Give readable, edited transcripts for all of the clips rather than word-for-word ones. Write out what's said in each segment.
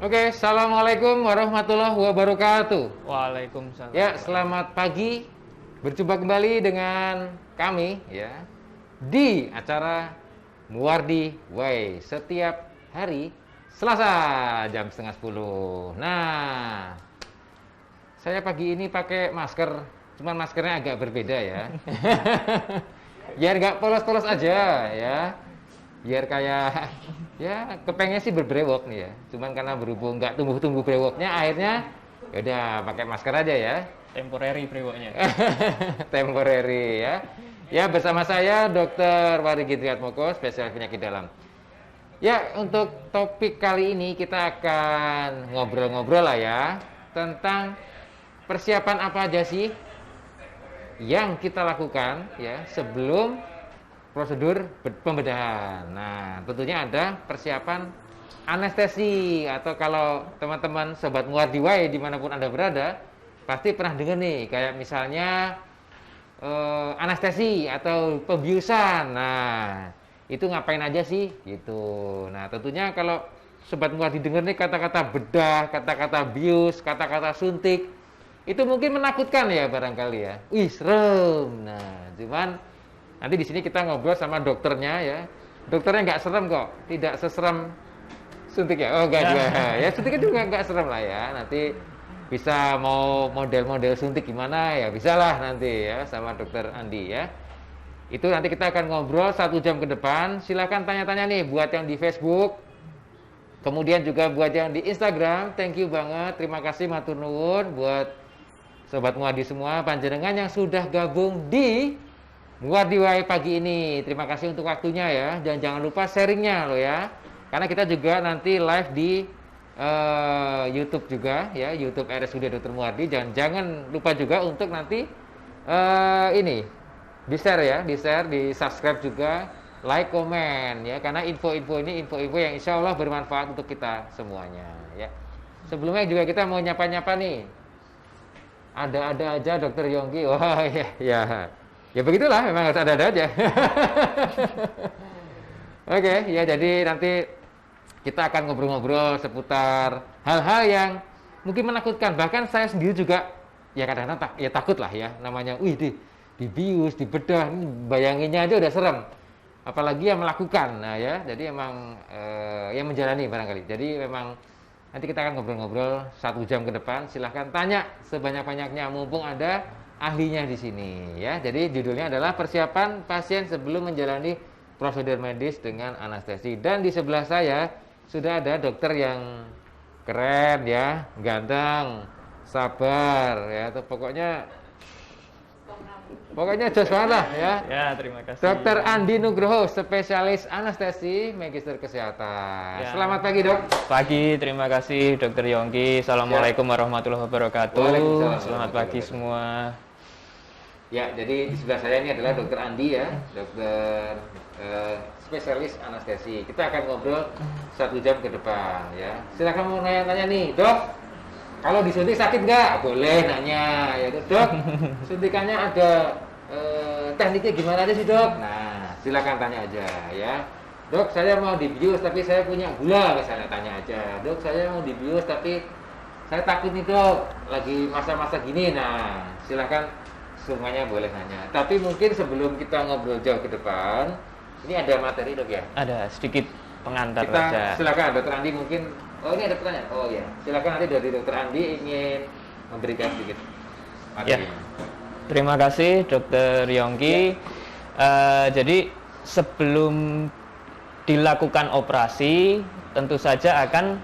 Oke, assalamualaikum warahmatullahi wabarakatuh. Waalaikumsalam. Ya, selamat pagi. Berjumpa kembali dengan kami ya di acara Muwardi Way setiap hari Selasa jam setengah 10. Nah, saya pagi ini pakai masker, cuman maskernya agak berbeda ya. Biar nggak polos-polos aja ya. Biar kayak ya kepengen sih berbrewok nih ya, cuman karena berhubung nggak tumbuh-tumbuh brewoknya, akhirnya yaudah pakai masker aja ya. Temporary brewoknya. Temporary ya. Ya, bersama saya Dr. Warigi Triatmoko, spesialis penyakit dalam. Ya, untuk topik kali ini kita akan ngobrol-ngobrol lah ya tentang persiapan apa aja sih yang kita lakukan ya sebelum prosedur pembedahan. Nah, tentunya ada persiapan anestesi, atau kalau teman-teman sobat Muwardi Way dimanapun Anda berada pasti pernah dengar nih, kayak misalnya anestesi atau pembiusan. Nah, itu ngapain aja sih gitu. Nah, tentunya kalau sobat Muwardi dengar nih kata-kata bedah, kata-kata bius, kata-kata suntik, itu mungkin menakutkan ya barangkali ya. Wih, serem. Nah, cuman nanti di sini kita ngobrol sama dokternya ya. Dokternya nggak serem kok, tidak seserem suntik ya. Oh, enggak juga. Ya, suntiknya juga nggak serem lah ya. Nanti bisa mau model-model suntik gimana ya, bisa lah nanti ya sama dokter Andi ya. Itu nanti kita akan ngobrol 1 jam ke depan. Silahkan tanya-tanya nih buat yang di Facebook, kemudian juga buat yang di Instagram. Thank you banget, terima kasih matur nuwun buat sobat Muwardi semua, panjenengan yang sudah gabung di Muwardi Way pagi ini. Terima kasih untuk waktunya ya. Dan jangan lupa sharingnya loh ya. Karena kita juga nanti live di YouTube juga ya, YouTube RSUD Dr. Muwardi. Jangan lupa juga untuk nanti ini di-share ya, di-share, di-subscribe juga, like, komen ya. Karena info-info ini info-info yang insya Allah bermanfaat untuk kita semuanya ya. Sebelumnya juga kita mau nyapa-nyapa nih. Ada-ada aja Dokter Yongki. Wah ya, ya. Ya begitulah, memang harus ada-ada aja. Oke, ya jadi nanti kita akan ngobrol-ngobrol seputar hal-hal yang mungkin menakutkan. Bahkan saya sendiri juga ya kadang-kadang takut lah ya. Namanya, dibius, dibedah, bayanginnya aja udah serem. Apalagi yang melakukan. Nah ya, jadi emang yang menjalani barangkali. Jadi memang nanti kita akan ngobrol-ngobrol 1 jam ke depan. Silahkan tanya sebanyak-banyaknya, mumpung ada ahlinya di sini ya. Jadi judulnya adalah persiapan pasien sebelum menjalani prosedur medis dengan anestesi. Dan di sebelah saya sudah ada dokter yang keren ya, ganteng, sabar ya, atau pokoknya jos banget lah ya. Ya, terima kasih. Dokter Andi Nugroho, spesialis anestesi, magister kesehatan. Ya. Selamat pagi, Dok. Pagi, terima kasih Dokter Yongki. Assalamualaikum warahmatullahi wabarakatuh. Waalaikumsalam. Selamat pagi semua. Ya, jadi di sebelah saya ini adalah Dokter Andi ya, dokter spesialis anestesi. Kita akan ngobrol 1 jam ke depan ya. Silakan mau nanya-nanya nih, Dok. Kalau disuntik sakit nggak? Boleh nanya ya, Dok. Suntikannya ada tekniknya gimana aja sih, Dok? Nah, silakan tanya aja ya. Dok, saya mau dibius tapi saya punya gula, misalnya tanya aja. Dok, saya mau dibius tapi saya takut nih, Dok. Lagi masa-masa gini. Nah, silakan semuanya boleh nanya. Tapi mungkin sebelum kita ngobrol jauh ke depan, ini ada materi, Dok ya? Ada sedikit pengantar Kita saja. silakan Dokter Andi mungkin. Oh, ini ada pertanyaan. Oh ya, silakan nanti dari Dokter Andi ingin memberikan sedikit materi. Ya. Terima kasih Dokter Yongki. Jadi sebelum dilakukan operasi, tentu saja akan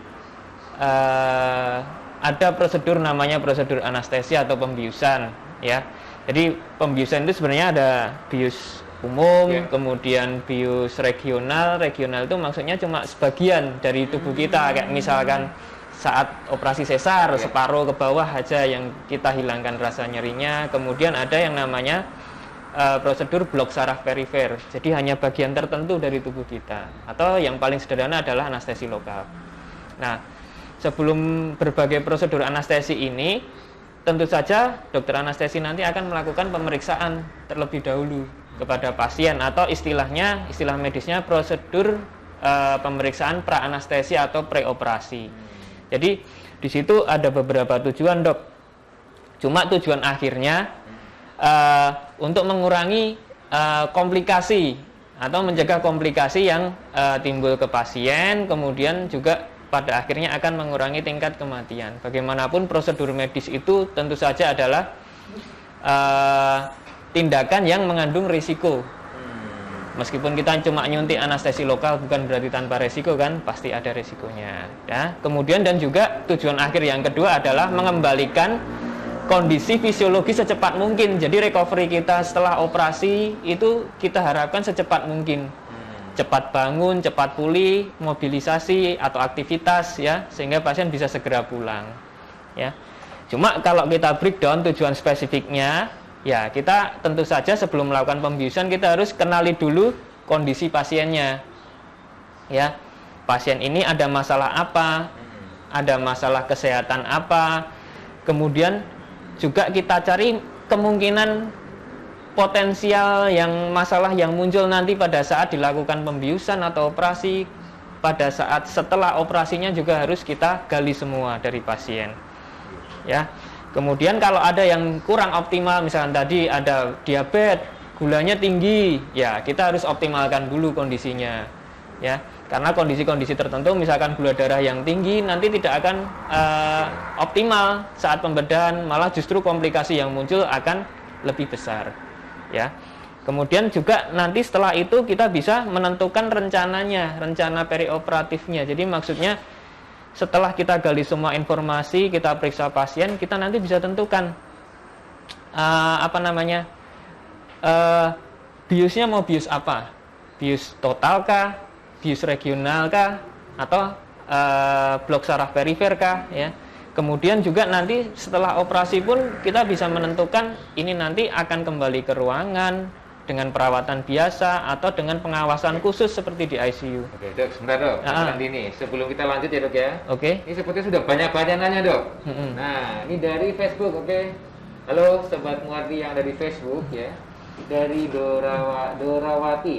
ada prosedur namanya prosedur anestesi atau pembiusan ya. Jadi pembiusan itu sebenarnya ada bius umum, kemudian bius regional. Regional itu maksudnya cuma sebagian dari tubuh kita, kayak misalkan saat operasi sesar, separuh ke bawah aja yang kita hilangkan rasa nyerinya. Kemudian ada yang namanya prosedur blok saraf perifer, jadi hanya bagian tertentu dari tubuh kita. Atau yang paling sederhana adalah anestesi lokal. Nah, sebelum berbagai prosedur anestesi ini, tentu saja dokter anestesi nanti akan melakukan pemeriksaan terlebih dahulu kepada pasien, atau istilah medisnya prosedur pemeriksaan pra-anestesi atau preoperasi. Jadi di situ ada beberapa tujuan, Dok. Cuma tujuan akhirnya untuk mengurangi komplikasi atau mencegah komplikasi yang timbul ke pasien, kemudian juga pada akhirnya akan mengurangi tingkat kematian. Bagaimanapun prosedur medis itu tentu saja adalah tindakan yang mengandung risiko. Meskipun kita cuma nyuntik anestesi lokal bukan berarti tanpa resiko kan, pasti ada resikonya ya. Kemudian dan juga tujuan akhir yang kedua adalah mengembalikan kondisi fisiologi secepat mungkin. Jadi recovery kita setelah operasi itu kita harapkan secepat mungkin. Cepat bangun, cepat pulih, mobilisasi atau aktivitas ya, sehingga pasien bisa segera pulang ya. Cuma kalau kita breakdown tujuan spesifiknya, ya kita tentu saja sebelum melakukan pembiusan kita harus kenali dulu kondisi pasiennya ya. Pasien ini ada masalah apa, ada masalah kesehatan apa, kemudian juga kita cari kemungkinan potensial yang masalah yang muncul nanti pada saat dilakukan pembiusan atau operasi. Pada saat setelah operasinya juga harus kita gali semua dari pasien ya. Kemudian kalau ada yang kurang optimal, misalkan tadi ada diabetes, gulanya tinggi, ya kita harus optimalkan dulu kondisinya, ya. Karena kondisi-kondisi tertentu, misalkan gula darah yang tinggi, nanti tidak akan optimal saat pembedahan, malah justru komplikasi yang muncul akan lebih besar, ya. Kemudian juga nanti setelah itu kita bisa menentukan rencananya, rencana perioperatifnya. Jadi maksudnya setelah kita gali semua informasi, kita periksa pasien, kita nanti bisa tentukan biusnya mau bius apa? Bius total kah? Bius regional kah? Atau blok saraf perifer kah? Ya. Kemudian juga nanti setelah operasi pun kita bisa menentukan ini nanti akan kembali ke ruangan dengan perawatan biasa atau dengan pengawasan khusus seperti di ICU. Oke, Dok, sebentar Dok. Nanti nih, sebelum kita lanjut ya Dok ya. Oke. Ini sepertinya sudah banyak nanya Dok. Nah, ini dari Facebook, oke. Halo Sobat Muardi yang dari Facebook ya. Dari Dorawati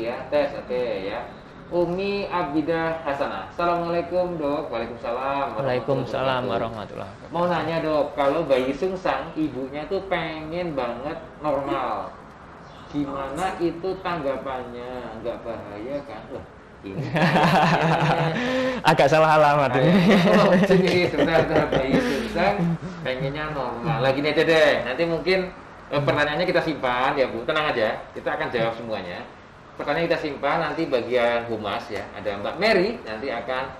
ya, tes, oke ya. Umi Abidah Hasanah. Assalamualaikum Dok. Waalaikumsalam. Waalaikumsalam warahmatullahi wabarakatuh. Mau nanya Dok, kalau bayi sungsang ibunya tuh pengen banget normal. Gimana itu tanggapannya? Nggak bahaya kan? Loh, ini agak salah alamat ini. Oh, jadi sebentar bayi sungsang pengennya normal. Lagi nih deh. Nanti mungkin pertanyaannya kita simpan ya Bu. Tenang aja, kita akan jawab semuanya. Pertanyaan kita simpan, nanti bagian humas ya. Ada Mbak Mary nanti akan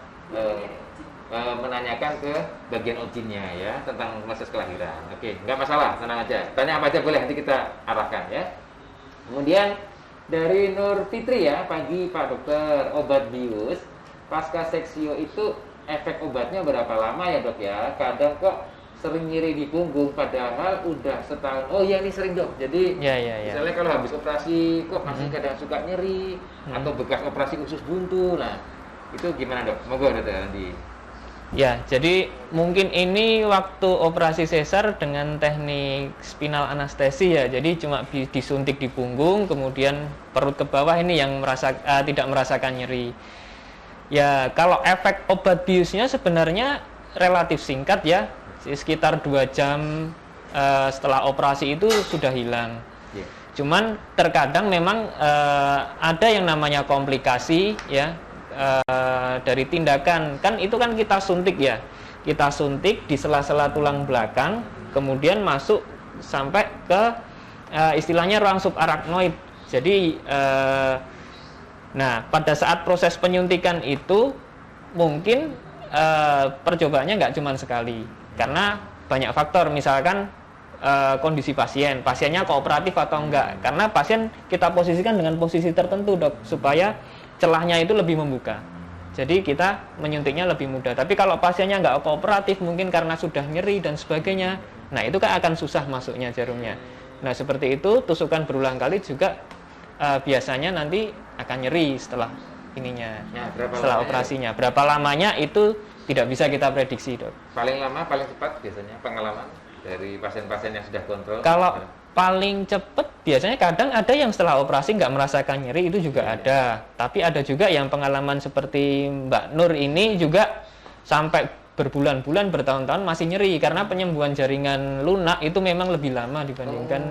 menanyakan ke bagian ojinnya ya tentang proses kelahiran. Oke, nggak masalah, tenang aja. Tanya apa aja boleh, nanti kita arahkan ya. Kemudian dari Nur Fitri ya, pagi Pak Dokter, obat bius pasca seksio itu efek obatnya berapa lama ya Dok ya? Kadang kok sering nyeri di punggung padahal udah setahun. Oh iya ini sering Dok. Jadi misalnya kalau habis operasi kok masih kadang suka nyeri atau bekas operasi usus buntu. Nah, itu gimana Dok? Moga Dokter nanti. Ya, jadi mungkin ini waktu operasi sesar dengan teknik spinal anestesi ya. Jadi cuma disuntik di punggung, kemudian perut ke bawah ini yang tidak merasakan nyeri. Ya, kalau efek obat biusnya sebenarnya relatif singkat ya. Sekitar 2 jam setelah operasi itu sudah hilang. Cuman terkadang memang ada yang namanya komplikasi ya. Dari tindakan kan itu kan kita suntik ya, kita suntik di sela-sela tulang belakang, kemudian masuk sampai ke istilahnya ruang subarachnoid. Jadi nah pada saat proses penyuntikan itu mungkin percobaannya nggak cuma sekali karena banyak faktor, misalkan kondisi pasiennya kooperatif atau enggak, karena pasien kita posisikan dengan posisi tertentu Dok supaya celahnya itu lebih membuka. Jadi kita menyuntiknya lebih mudah. Tapi kalau pasiennya nggak kooperatif, mungkin karena sudah nyeri dan sebagainya, nah itu kan akan susah masuknya jarumnya. Nah seperti itu, tusukan berulang kali juga biasanya nanti akan nyeri setelah ininya, setelah operasinya. Berapa lamanya itu tidak bisa kita prediksi Dok. Paling lama, paling cepat biasanya pengalaman dari pasien-pasien yang sudah kontrol? Kalau paling cepat biasanya kadang ada yang setelah operasi nggak merasakan nyeri, itu juga ada. Tapi ada juga yang pengalaman seperti Mbak Nur ini juga sampai berbulan-bulan, bertahun-tahun masih nyeri karena penyembuhan jaringan lunak itu memang lebih lama dibandingkan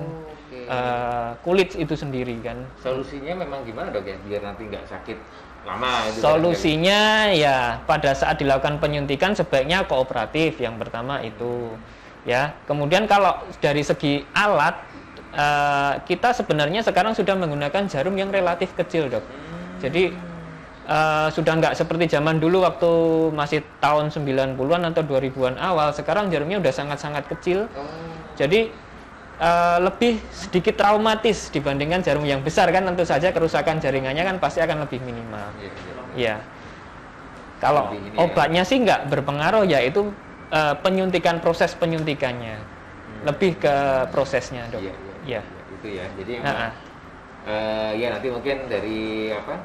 kulit itu sendiri kan. Solusinya memang gimana dok ya biar nanti nggak sakit lama? Itu solusinya ya pada saat dilakukan penyuntikan sebaiknya kooperatif yang pertama itu ya. Kemudian kalau dari segi alat kita sebenarnya sekarang sudah menggunakan jarum yang relatif kecil dok. Jadi sudah nggak seperti zaman dulu waktu masih tahun 90-an atau 2000-an awal. Sekarang jarumnya udah sangat-sangat kecil. Jadi lebih sedikit traumatis dibandingkan jarum yang besar kan, tentu saja kerusakan jaringannya kan pasti akan lebih minimal. Iya. Kalau obatnya sih nggak berpengaruh, yaitu penyuntikan, proses penyuntikannya. Lebih ke prosesnya, dok. Iya. Itu ya. Jadi ya nanti mungkin dari apa?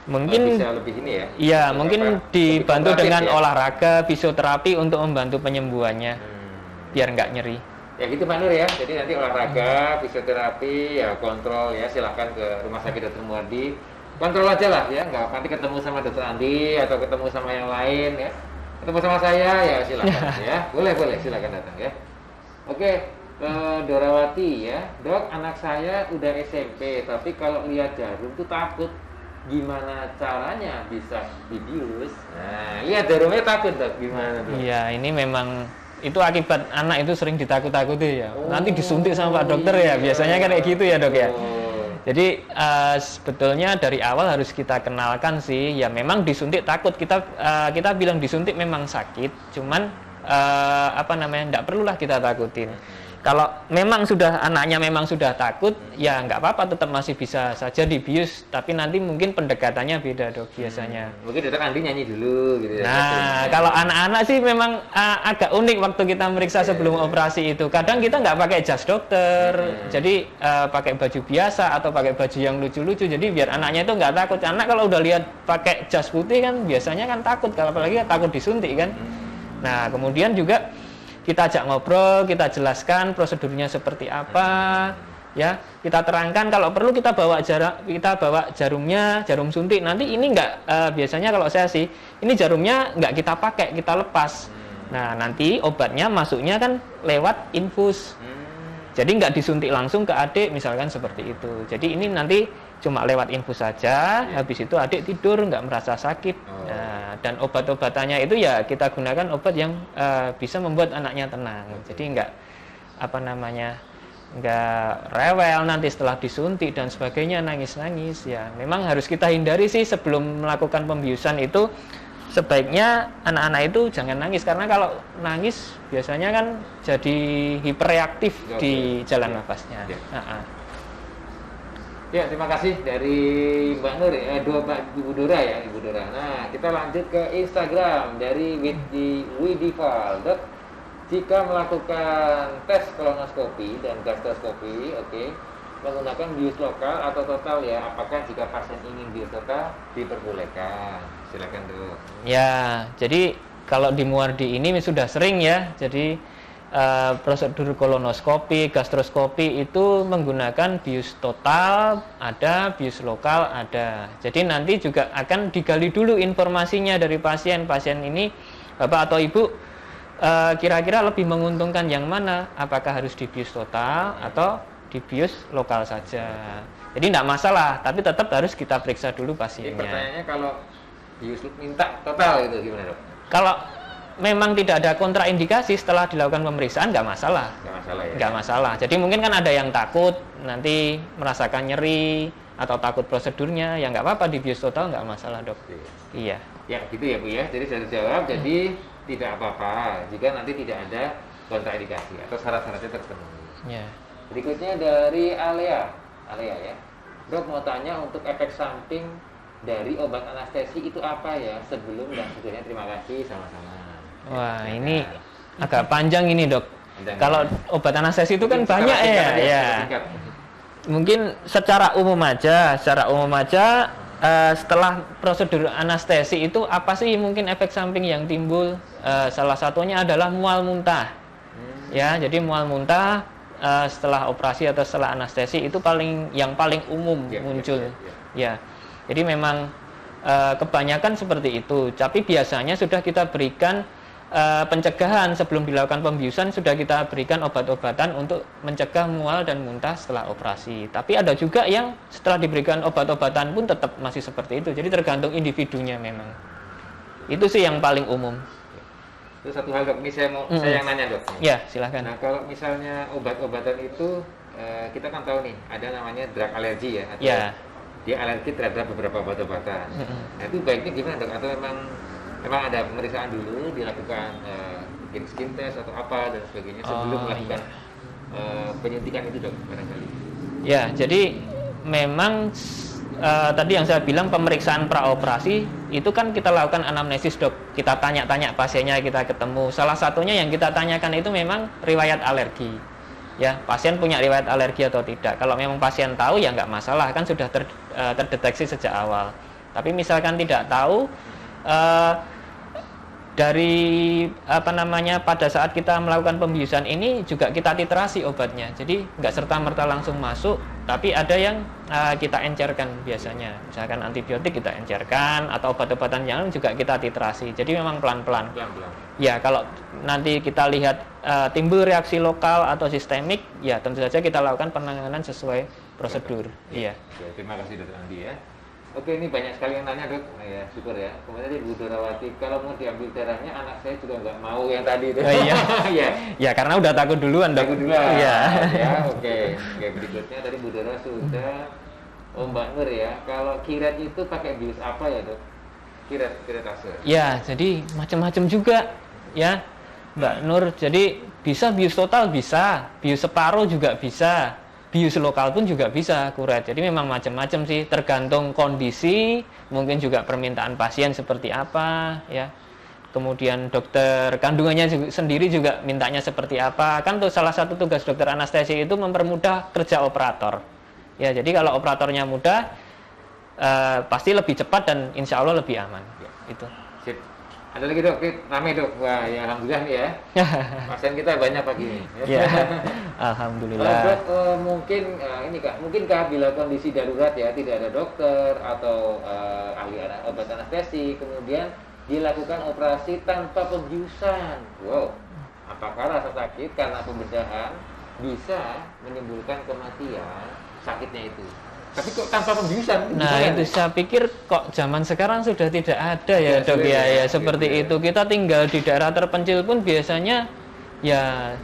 Mungkin bisa lebih ini ya. Iya, mungkin dibantu dengan olahraga, fisioterapi untuk membantu penyembuhannya. Biar nggak nyeri. Ya gitu Pak Nur ya, jadi nanti olahraga, fisioterapi, ya kontrol ya, silahkan ke Rumah Sakit Dr. Muardi, kontrol aja lah ya, nggak nanti ketemu sama Dr. Andi atau ketemu sama yang lain ya, ketemu sama saya ya silahkan ya, boleh silahkan datang ya. Oke, Dorawati ya, dok anak saya udah SMP, tapi kalau lihat jarum tuh takut, gimana caranya bisa dibius? Nah, lihat jarumnya takut dok, gimana dok? Iya, ini memang itu akibat anak itu sering ditakut-takuti ya. Nanti disuntik sama Pak Dokter ya. Biasanya kan kayak gitu ya dok ya. Jadi sebetulnya dari awal harus kita kenalkan sih. Ya memang disuntik takut. Kita bilang disuntik memang sakit. Cuman enggak perlulah kita takutin. Kalau memang anaknya memang sudah takut, ya nggak apa-apa, tetap masih bisa saja dibius, tapi nanti mungkin pendekatannya beda dok biasanya. Mungkin dokter Andi nyanyi dulu gitu ya. Nah, kalau anak-anak sih memang agak unik waktu kita meriksa sebelum operasi itu. Kadang kita nggak pakai jas dokter, jadi pakai baju biasa atau pakai baju yang lucu-lucu, jadi biar anaknya itu nggak takut. Anak kalau udah lihat pakai jas putih kan biasanya kan takut, kalau apalagi takut disuntik kan. Nah, kemudian juga kita ajak ngobrol, kita jelaskan prosedurnya seperti apa, ya. Kita terangkan kalau perlu kita bawa jarumnya, jarum suntik. Nanti ini biasanya kalau saya sih, ini jarumnya nggak kita pakai, kita lepas. Nah, nanti obatnya masuknya kan lewat infus. Jadi nggak disuntik langsung ke adik, misalkan seperti itu. Jadi ini nanti cuma lewat infus saja, habis itu adik tidur nggak merasa sakit. Nah, dan obat-obatannya itu ya kita gunakan obat yang bisa membuat anaknya tenang. Jadi nggak rewel nanti setelah disuntik dan sebagainya, nangis-nangis. Ya memang harus kita hindari sih sebelum melakukan pembiusan itu. Sebaiknya anak-anak itu jangan nangis, karena kalau nangis biasanya kan jadi hiperreaktif di jalan nafasnya. Ya, terima kasih dari Mbak Nur, Ibu Dora ya, Ibu Dora. Nah, kita lanjut ke Instagram dari Widival. Dok, jika melakukan tes kolonoskopi dan gastroskopi, menggunakan bius lokal atau total ya, apakah jika pasien ingin bius total diperbolehkan? Silakan dok. Ya, jadi kalau di Muardi ini sudah sering ya, jadi prosedur kolonoskopi, gastroskopi itu menggunakan bius total, ada bius lokal, ada. Jadi nanti juga akan digali dulu informasinya dari pasien ini, bapak atau ibu, kira-kira lebih menguntungkan yang mana? Apakah harus dibius total atau dibius lokal saja? Jadi tidak masalah, tapi tetap harus kita periksa dulu pasiennya. Jadi pertanyaannya kalau bius minta total itu gimana dok? Kalau memang tidak ada kontraindikasi setelah dilakukan pemeriksaan, nggak masalah. Nggak masalah. Jadi mungkin kan ada yang takut nanti merasakan nyeri atau takut prosedurnya, ya nggak apa-apa, dibius total nggak masalah dok. Iya. Ya gitu ya Bu ya. Jadi saya jawab, jadi tidak apa-apa jika nanti tidak ada kontraindikasi atau syarat-syaratnya terpenuhi. Ya. Berikutnya dari Alea ya. Dok mau tanya untuk efek samping dari obat anestesi itu apa ya, sebelum dan sesudahnya? Terima kasih, sama-sama. Wah, ini agak panjang ini dok. Kalau obat anestesi itu kan banyak ya. Mungkin secara umum aja, setelah prosedur anestesi itu apa sih mungkin efek samping yang timbul? Salah satunya adalah mual muntah. Ya, jadi mual muntah setelah operasi atau setelah anestesi itu yang paling umum muncul. Ya, jadi memang kebanyakan seperti itu. Tapi biasanya sudah kita berikan pencegahan sebelum dilakukan pembiusan, sudah kita berikan obat-obatan untuk mencegah mual dan muntah setelah operasi. Tapi ada juga yang setelah diberikan obat-obatan pun tetap masih seperti itu. Jadi tergantung individunya memang. Itu sih yang paling umum. Terus satu hal dok, ini saya yang nanya dok. Ya, silahkan. Nah kalau misalnya obat-obatan itu kita kan tahu nih ada namanya drug allergy ya, atau dia alergi terhadap beberapa obat-obatan. Nah itu baiknya gimana dok? Atau memang ada pemeriksaan dulu, dilakukan mungkin skin test atau apa dan sebagainya sebelum melakukan penyuntikan itu dok barangkali? Ya, jadi memang tadi yang saya bilang pemeriksaan praoperasi itu kan kita lakukan anamnesis dok, kita tanya-tanya pasiennya, kita ketemu. Salah satunya yang kita tanyakan itu memang riwayat alergi. Ya, pasien punya riwayat alergi atau tidak. Kalau memang pasien tahu ya nggak masalah, kan sudah terdeteksi sejak awal. Tapi misalkan tidak tahu, dari pada saat kita melakukan pembiusan ini juga kita titrasi obatnya. Jadi nggak serta-merta langsung masuk, tapi ada yang kita encerkan biasanya. Misalkan antibiotik kita encerkan atau obat-obatan yang lain juga kita titrasi. Jadi memang pelan-pelan. Ya, kalau nanti kita lihat timbul reaksi lokal atau sistemik, ya tentu saja kita lakukan penanganan sesuai prosedur. Iya. Terima kasih Dr. Andi ya. Oke, ini banyak sekali yang nanya dok. Nah, ya syukur ya. Kemudian tadi Bu Dorawati, kalau mau diambil darahnya anak saya juga nggak mau yang tadi itu. Iya. Ya karena udah takut duluan dok. Takut duluan. Iya. Ya, oke. Berikutnya tadi Bu Dora sudah. Mbak Nur ya, kalau kiret itu pakai bius apa ya dok? Kiretase. Ya, jadi macam-macam juga ya Mbak Nur. Jadi bisa bius total bisa, bius separuh juga bisa. Bius lokal pun juga bisa kuret. Jadi memang macam-macam sih, tergantung kondisi, mungkin juga permintaan pasien seperti apa ya. Kemudian dokter kandungannya sendiri juga mintanya seperti apa. Kan tuh salah satu tugas dokter anestesi itu mempermudah kerja operator. Ya, jadi kalau operatornya mudah pasti lebih cepat dan insya Allah lebih aman. Ya, itu. Sip. Ada lagi dok, rame dok. Wah, ya alhamdulillah nih ya. Pasien kita banyak pagi ini. Ya, alhamdulillah. Dok, mungkinkah bila kondisi darurat ya, tidak ada dokter atau ahli obat anestesi, kemudian dilakukan operasi tanpa pembiusan. Wow, apakah rasa sakit karena pembedahan bisa menimbulkan kematian sakitnya itu? Tapi kok tanpa pembiusan? Nah itu saya pikir kok zaman sekarang sudah tidak ada ya dok ya, seperti itu. Kita tinggal di daerah terpencil pun biasanya ya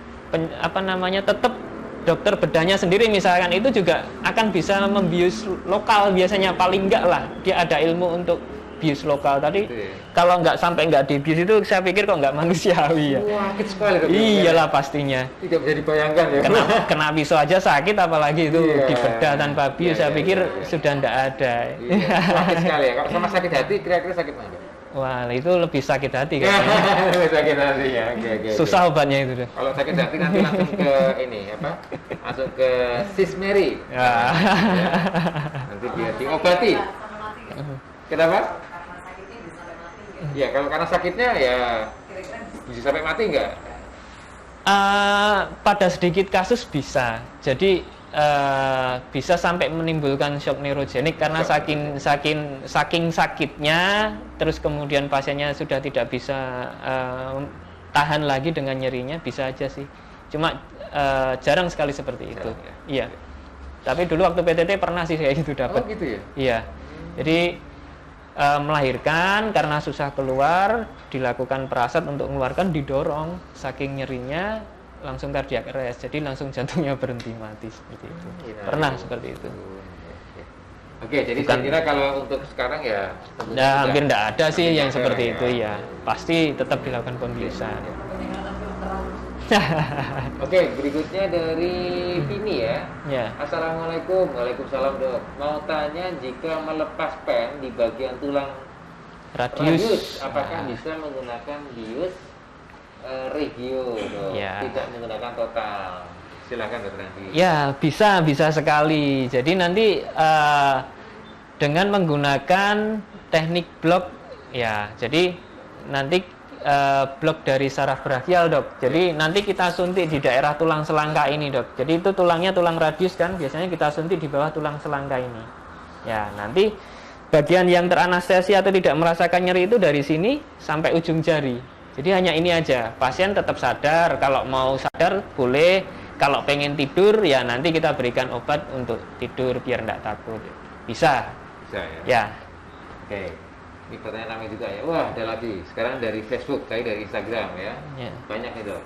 tetap dokter bedahnya sendiri misalkan itu juga akan bisa membius lokal biasanya, paling enggak lah dia ada ilmu untuk bius lokal tadi. Kalau nggak dibius itu saya pikir kok nggak manusiawi ya. Wah, sakit sekali dok. Iyalah pastinya. Tidak bisa dibayangkan ya. Kena pisau aja sakit, apalagi itu dibedah tanpa bius. Saya pikir sudah nggak ada. Sakit sekali ya. Kalau sama sakit hati, kira-kira sakit mana? Wah, itu lebih sakit hati kan. Sakit hati ya. Susah obatnya itu deh. Kalau sakit hati nanti langsung ke Langsung ke Sis Mary. Ya. Nanti biar diobati. Kenapa? Ya, kalau karena sakitnya ya bisa sampai mati nggak? Pada sedikit kasus bisa. Jadi bisa sampai menimbulkan shock neurogenik karena saking sakitnya, terus kemudian pasiennya sudah tidak bisa tahan lagi dengan nyerinya, bisa aja sih. Cuma jarang sekali seperti itu. Iya. Tapi dulu waktu PTT pernah sih kayak gitu dapat. Oh gitu ya? Iya. Jadi melahirkan karena susah keluar, dilakukan perasat untuk mengeluarkan, didorong, saking nyerinya langsung cardiac arrest, jadi langsung jantungnya berhenti mati seperti itu. Pernah seperti itu. Oke, jadi saya kira kalau untuk sekarang ya hampir tidak ada sih yang seperti itu ya. Pasti tetap dilakukan pembiusan. Oke, berikutnya dari Vini ya. Assalamualaikum. Waalaikumsalam dok. Mau tanya, jika melepas pen di bagian tulang radius apakah bisa menggunakan bius regio dok? Tidak menggunakan total. Silakan dokter Andi. Ya, bisa sekali. Jadi nanti dengan menggunakan teknik blok ya. Jadi nanti blok dari saraf brachial dok. Jadi nanti kita suntik di daerah tulang selangka ini dok. Jadi itu tulangnya tulang radius kan, biasanya kita suntik di bawah tulang selangka ini. Ya nanti bagian yang teranestesi atau tidak merasakan nyeri itu dari sini sampai ujung jari. Jadi hanya ini aja. Pasien tetap sadar, kalau mau sadar boleh, kalau pengen tidur ya nanti kita berikan obat untuk tidur biar tidak takut. Bisa. Bisa ya. Ya. Oke. Ini pertanyaan ramai juga ya. Wah, ada lagi. Sekarang dari Facebook, saya dari Instagram ya. Ya. Banyak nih dok.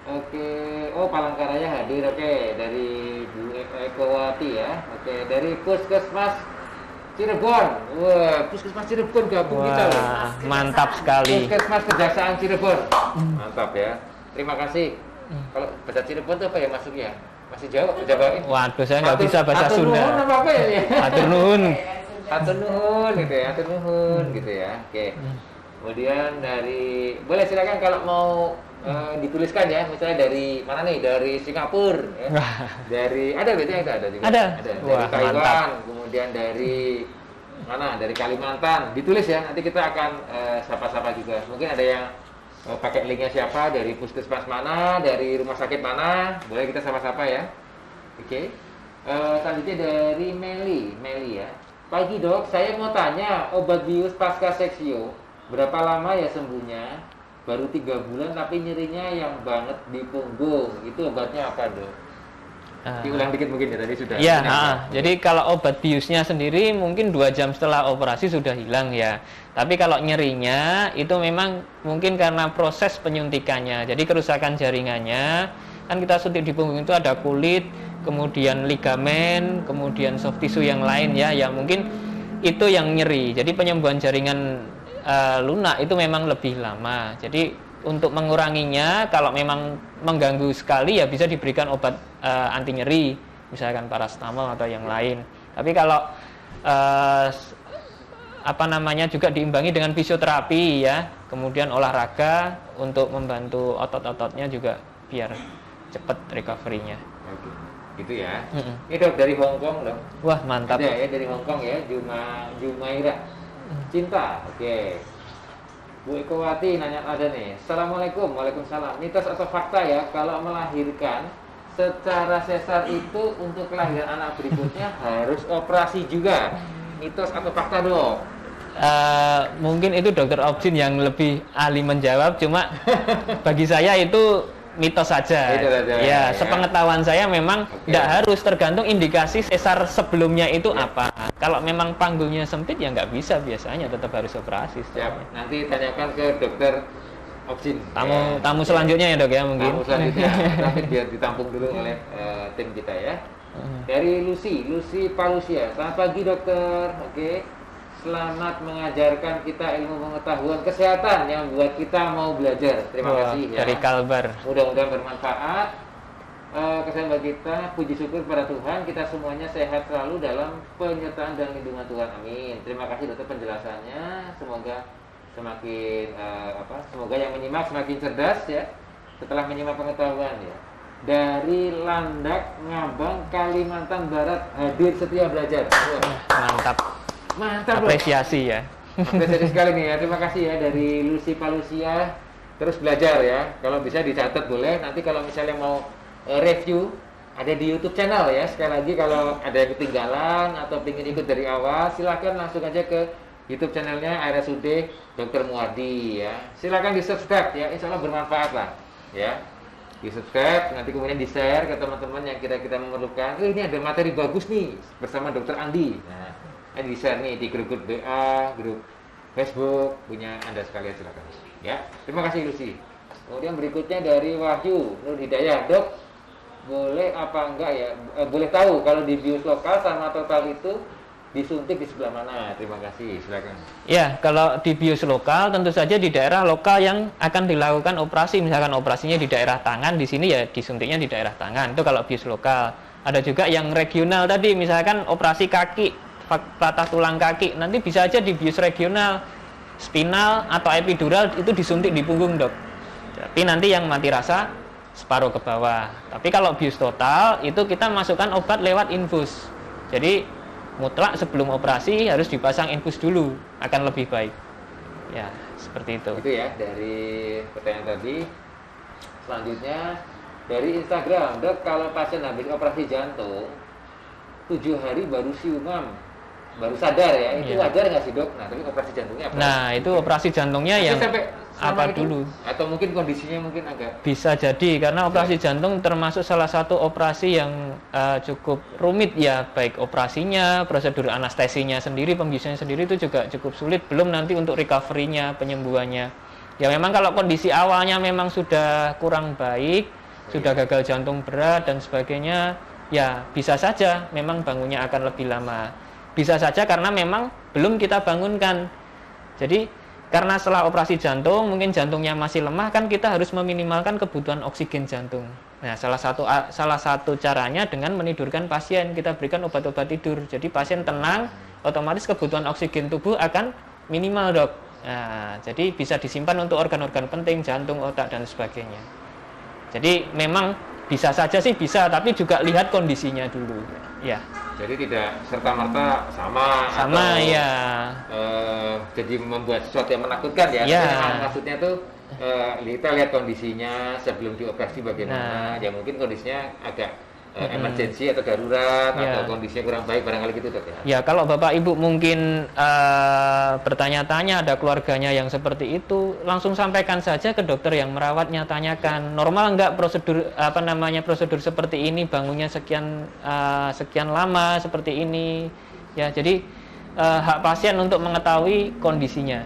Oke, oh Palangkaraya hadir. Oke, dari Bu Ekowati ya. Oke, dari Puskesmas Cirebon. Wah, Puskesmas Cirebon gabung kita loh. Wah, mantap sekali. Puskesmas Kejaksaan Cirebon. Mantap ya. Terima kasih. Kalau bahasa Cirebon itu apa ya masuknya? Masih Jawa? Jawain. Waduh, saya nggak bisa bahasa Sunda. Atur nuhun apa ya? Atur nuhun. Atur nuhun gitu ya, atur nuhun gitu ya. Oke. Kemudian dari, boleh silakan kalau mau dituliskan ya, misalnya dari mana nih? Dari Singapura, ya. Dari ada berarti ada juga. Ada. Dari Wah, Taiwan, mantap. kemudian dari mana? Dari Kalimantan. Ditulis ya. Nanti kita akan sapa-sapa juga. Mungkin ada yang pakai linknya siapa, dari puskesmas mana, dari rumah sakit mana, boleh kita sapa-sapa ya. Oke. Selanjutnya dari Meli ya. Pagi dok, saya mau tanya, obat bius pasca seksio berapa lama ya sembuhnya? Baru 3 bulan tapi nyerinya yang banget di punggung. Itu obatnya apa dok? Diulang dikit mungkin ya, tadi sudah. Iya, jadi kalau obat biusnya sendiri mungkin 2 jam setelah operasi sudah hilang ya. Tapi kalau nyerinya itu memang mungkin karena proses penyuntikannya. Jadi kerusakan jaringannya, kan kita suntik di punggung itu ada kulit, kemudian ligamen, kemudian soft tissue yang lain ya, yang mungkin itu yang nyeri. Jadi penyembuhan jaringan lunak itu memang lebih lama. Jadi untuk menguranginya, kalau memang mengganggu sekali ya bisa diberikan obat anti nyeri, misalkan paracetamol atau yang lain. Tapi kalau juga diimbangi dengan fisioterapi ya, kemudian olahraga untuk membantu otot-ototnya juga biar cepat recovery-nya. Oke, gitu ya. Ini dok dari Hong Kong dok. Wah, mantap. Ada ya dari Hong Kong ya, Jumaira Cinta. Oke. Bu Ekowati nanya ada nih. Assalamualaikum. Waalaikumsalam. Mitos atau fakta ya, kalau melahirkan secara sesar itu untuk kelahiran anak berikutnya harus operasi juga. Mitos atau fakta dok? Mungkin itu dokter Objin yang lebih ahli menjawab, cuma bagi saya itu mitos saja. Ya, sepengetahuan saya memang tidak harus, tergantung indikasi sesar sebelumnya itu apa. Kalau memang panggulnya sempit ya nggak bisa, biasanya tetap harus operasi. Siap. Nanti tanyakan ke dokter Objin. Tamu selanjutnya ya dok ya mungkin. Tamu selanjutnya, tapi biar ditampung dulu oleh tim kita ya. Dari Lucy Palusia. Selamat pagi dokter. Oke. Selamat mengajarkan kita ilmu pengetahuan kesehatan yang buat kita mau belajar. Terima kasih ya. Dari Kalbar. Mudah-mudahan bermanfaat. Kesehatan buat kita, puji syukur pada Tuhan, kita semuanya sehat selalu dalam penyertaan dan lindungan Tuhan. Amin. Terima kasih dokter penjelasannya. Semoga semakin semoga yang menyimak semakin cerdas ya setelah menyimak pengetahuan ya. Dari Landak, Ngabang, Kalimantan Barat hadir setia belajar. Mantap. Mantap, apresiasi ya. Apresiasi sekali nih ya. Terima kasih ya dari Lucy Palusia. Terus belajar ya. Kalau bisa dicatat boleh. Nanti kalau misalnya mau review ada di YouTube channel ya. Sekali lagi kalau ada yang ketinggalan atau ingin ikut dari awal, silakan langsung aja ke YouTube channelnya RSUD Dr. Muardi ya. Silakan di subscribe ya. Insya Allah bermanfaat lah ya. Di subscribe, nanti kemudian di share ke teman-teman yang kira-kira memerlukan. Ini ada materi bagus nih bersama Dr. Andi. Nah, ini di share nih di grup BA, grup Facebook punya Anda sekalian, silakan ya. Terima kasih Lucy. Kemudian berikutnya dari Wahyu Nur Hidayah, dok boleh apa enggak ya, boleh tahu kalau di bius lokal sama total itu disuntik di sebelah mana? Terima kasih, silakan. Ya, kalau di bius lokal tentu saja di daerah lokal yang akan dilakukan operasi, misalkan operasinya di daerah tangan, di sini ya disuntiknya di daerah tangan. Itu kalau bius lokal. Ada juga yang regional tadi, misalkan operasi kaki, patah tulang kaki, nanti bisa aja di bius regional, spinal atau epidural itu disuntik di punggung dok. Tapi nanti yang mati rasa separuh ke bawah. Tapi kalau bius total itu kita masukkan obat lewat infus. Jadi mutlak sebelum operasi harus dipasang infus dulu, akan lebih baik. Ya, seperti itu. Itu ya dari pertanyaan tadi. Selanjutnya dari Instagram, dok kalau pasien habis operasi jantung 7 hari baru siumam, baru sadar ya, itu Iya. wajar nggak sih dok? Nah tapi operasi jantungnya apa? Nah, itu operasi jantungnya Tapi yang sampai selama apa itu? dulu? Atau mungkin kondisinya mungkin agak Bisa jadi karena operasi jantung termasuk salah satu operasi yang cukup rumit ya, baik operasinya, prosedur anestesinya sendiri, pembiusannya sendiri itu juga cukup sulit, belum nanti untuk recovery-nya, penyembuhannya. Ya memang kalau kondisi awalnya memang sudah kurang baik, sudah gagal jantung berat dan sebagainya, ya bisa saja memang bangunnya akan lebih lama. Bisa saja karena memang belum kita bangunkan. Jadi karena setelah operasi jantung mungkin jantungnya masih lemah, kan kita harus meminimalkan kebutuhan oksigen jantung. Nah, salah satu caranya dengan menidurkan pasien, kita berikan obat-obat tidur. Jadi pasien tenang, otomatis kebutuhan oksigen tubuh akan minimal, dok. Nah, jadi bisa disimpan untuk organ-organ penting, jantung, otak dan sebagainya. Jadi memang bisa saja sih bisa, tapi juga lihat kondisinya dulu. Ya. jadi tidak serta-merta sama Sama atau, ya. jadi membuat sesuatu yang menakutkan ya. Ya. Tapi memang maksudnya tuh kita lihat kondisinya sebelum dioperasi bagaimana. Ya mungkin kondisinya agak emergency atau darurat Ya. atau kondisinya kurang baik barangkali gitu dok ya. Ya, kalau Bapak Ibu mungkin bertanya-tanya ada keluarganya yang seperti itu, langsung sampaikan saja ke dokter yang merawatnya, tanyakan normal enggak prosedur seperti ini, bangunnya sekian lama seperti ini. Ya, jadi hak pasien untuk mengetahui kondisinya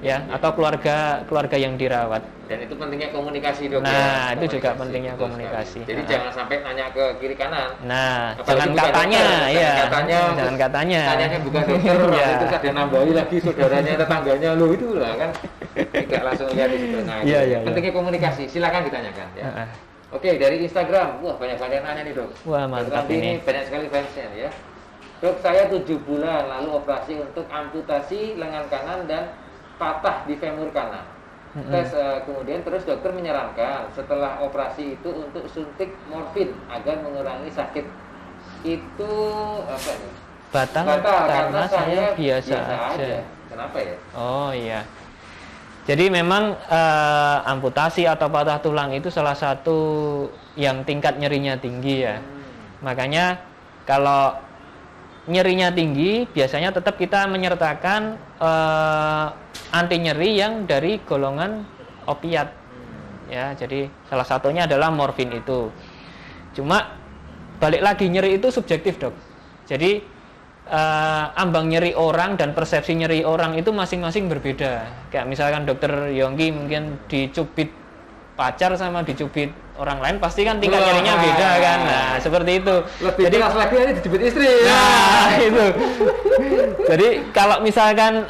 ya, atau keluarga yang dirawat. Dan itu pentingnya komunikasi dok. Nah, ya. itu juga Komunikasi, pentingnya betul komunikasi. sekali. Jadi jangan sampai nanya ke kiri kanan. Nah, Apalagi jangan bukan katanya, dokter, ya. jangan katanya. Tanyanya Tanyanya bukan dokter, Ya. terus ada nambahi lagi saudaranya, tetangganya, lo itu lah kan. Tidak langsung lihat di situ. Nah, Iya, itu iya, pentingnya komunikasi. Silakan ditanyakan ya. Oke, dari Instagram. Wah, banyak nanya nih dok. Wah, mantap Dokter ini. banyak sekali fansnya ya. Dok, saya 7 bulan lalu operasi untuk amputasi lengan kanan dan patah di femur kanan. Tes kemudian terus dokter menyarankan setelah operasi itu untuk suntik morfin agar mengurangi sakit. Itu apa nih? Batal karena saya biasa aja. Kenapa ya? Oh iya. Jadi memang amputasi atau patah tulang itu salah satu yang tingkat nyerinya tinggi ya. Makanya kalau nyerinya tinggi, biasanya tetap kita menyertakan anti nyeri yang dari golongan opiat. Ya, jadi salah satunya adalah morfin itu. Cuma balik lagi, nyeri itu subjektif, dok. Jadi ambang nyeri orang dan persepsi nyeri orang itu masing-masing berbeda. Kayak misalkan dokter Yonggi mungkin dicubit pacar sama dicubit orang lain pasti kan tingkat nyerinya beda kan. Nah, seperti itu. Lebih jadi keras lagi ini dicubit istri. nah, itu. Jadi kalau misalkan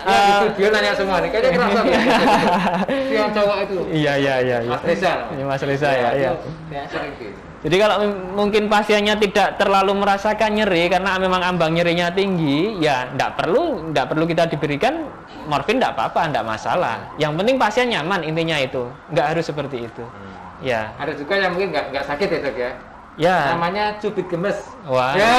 Dia nanya semua nih, kayaknya kerasa nih. Yang cowok itu. Iya. Mas Reza. Ini Mas Reza ya, iya. Ya, sering gitu. Jadi kalau mungkin pasiennya tidak terlalu merasakan nyeri karena memang ambang nyerinya tinggi, ya enggak perlu kita diberikan morfin, enggak apa-apa, enggak masalah. Yang penting pasien nyaman, intinya itu. Enggak harus seperti itu. Ya. Ada juga yang mungkin nggak sakit ya dok ya. Ya. Namanya cubit gemes. Wah. Ya.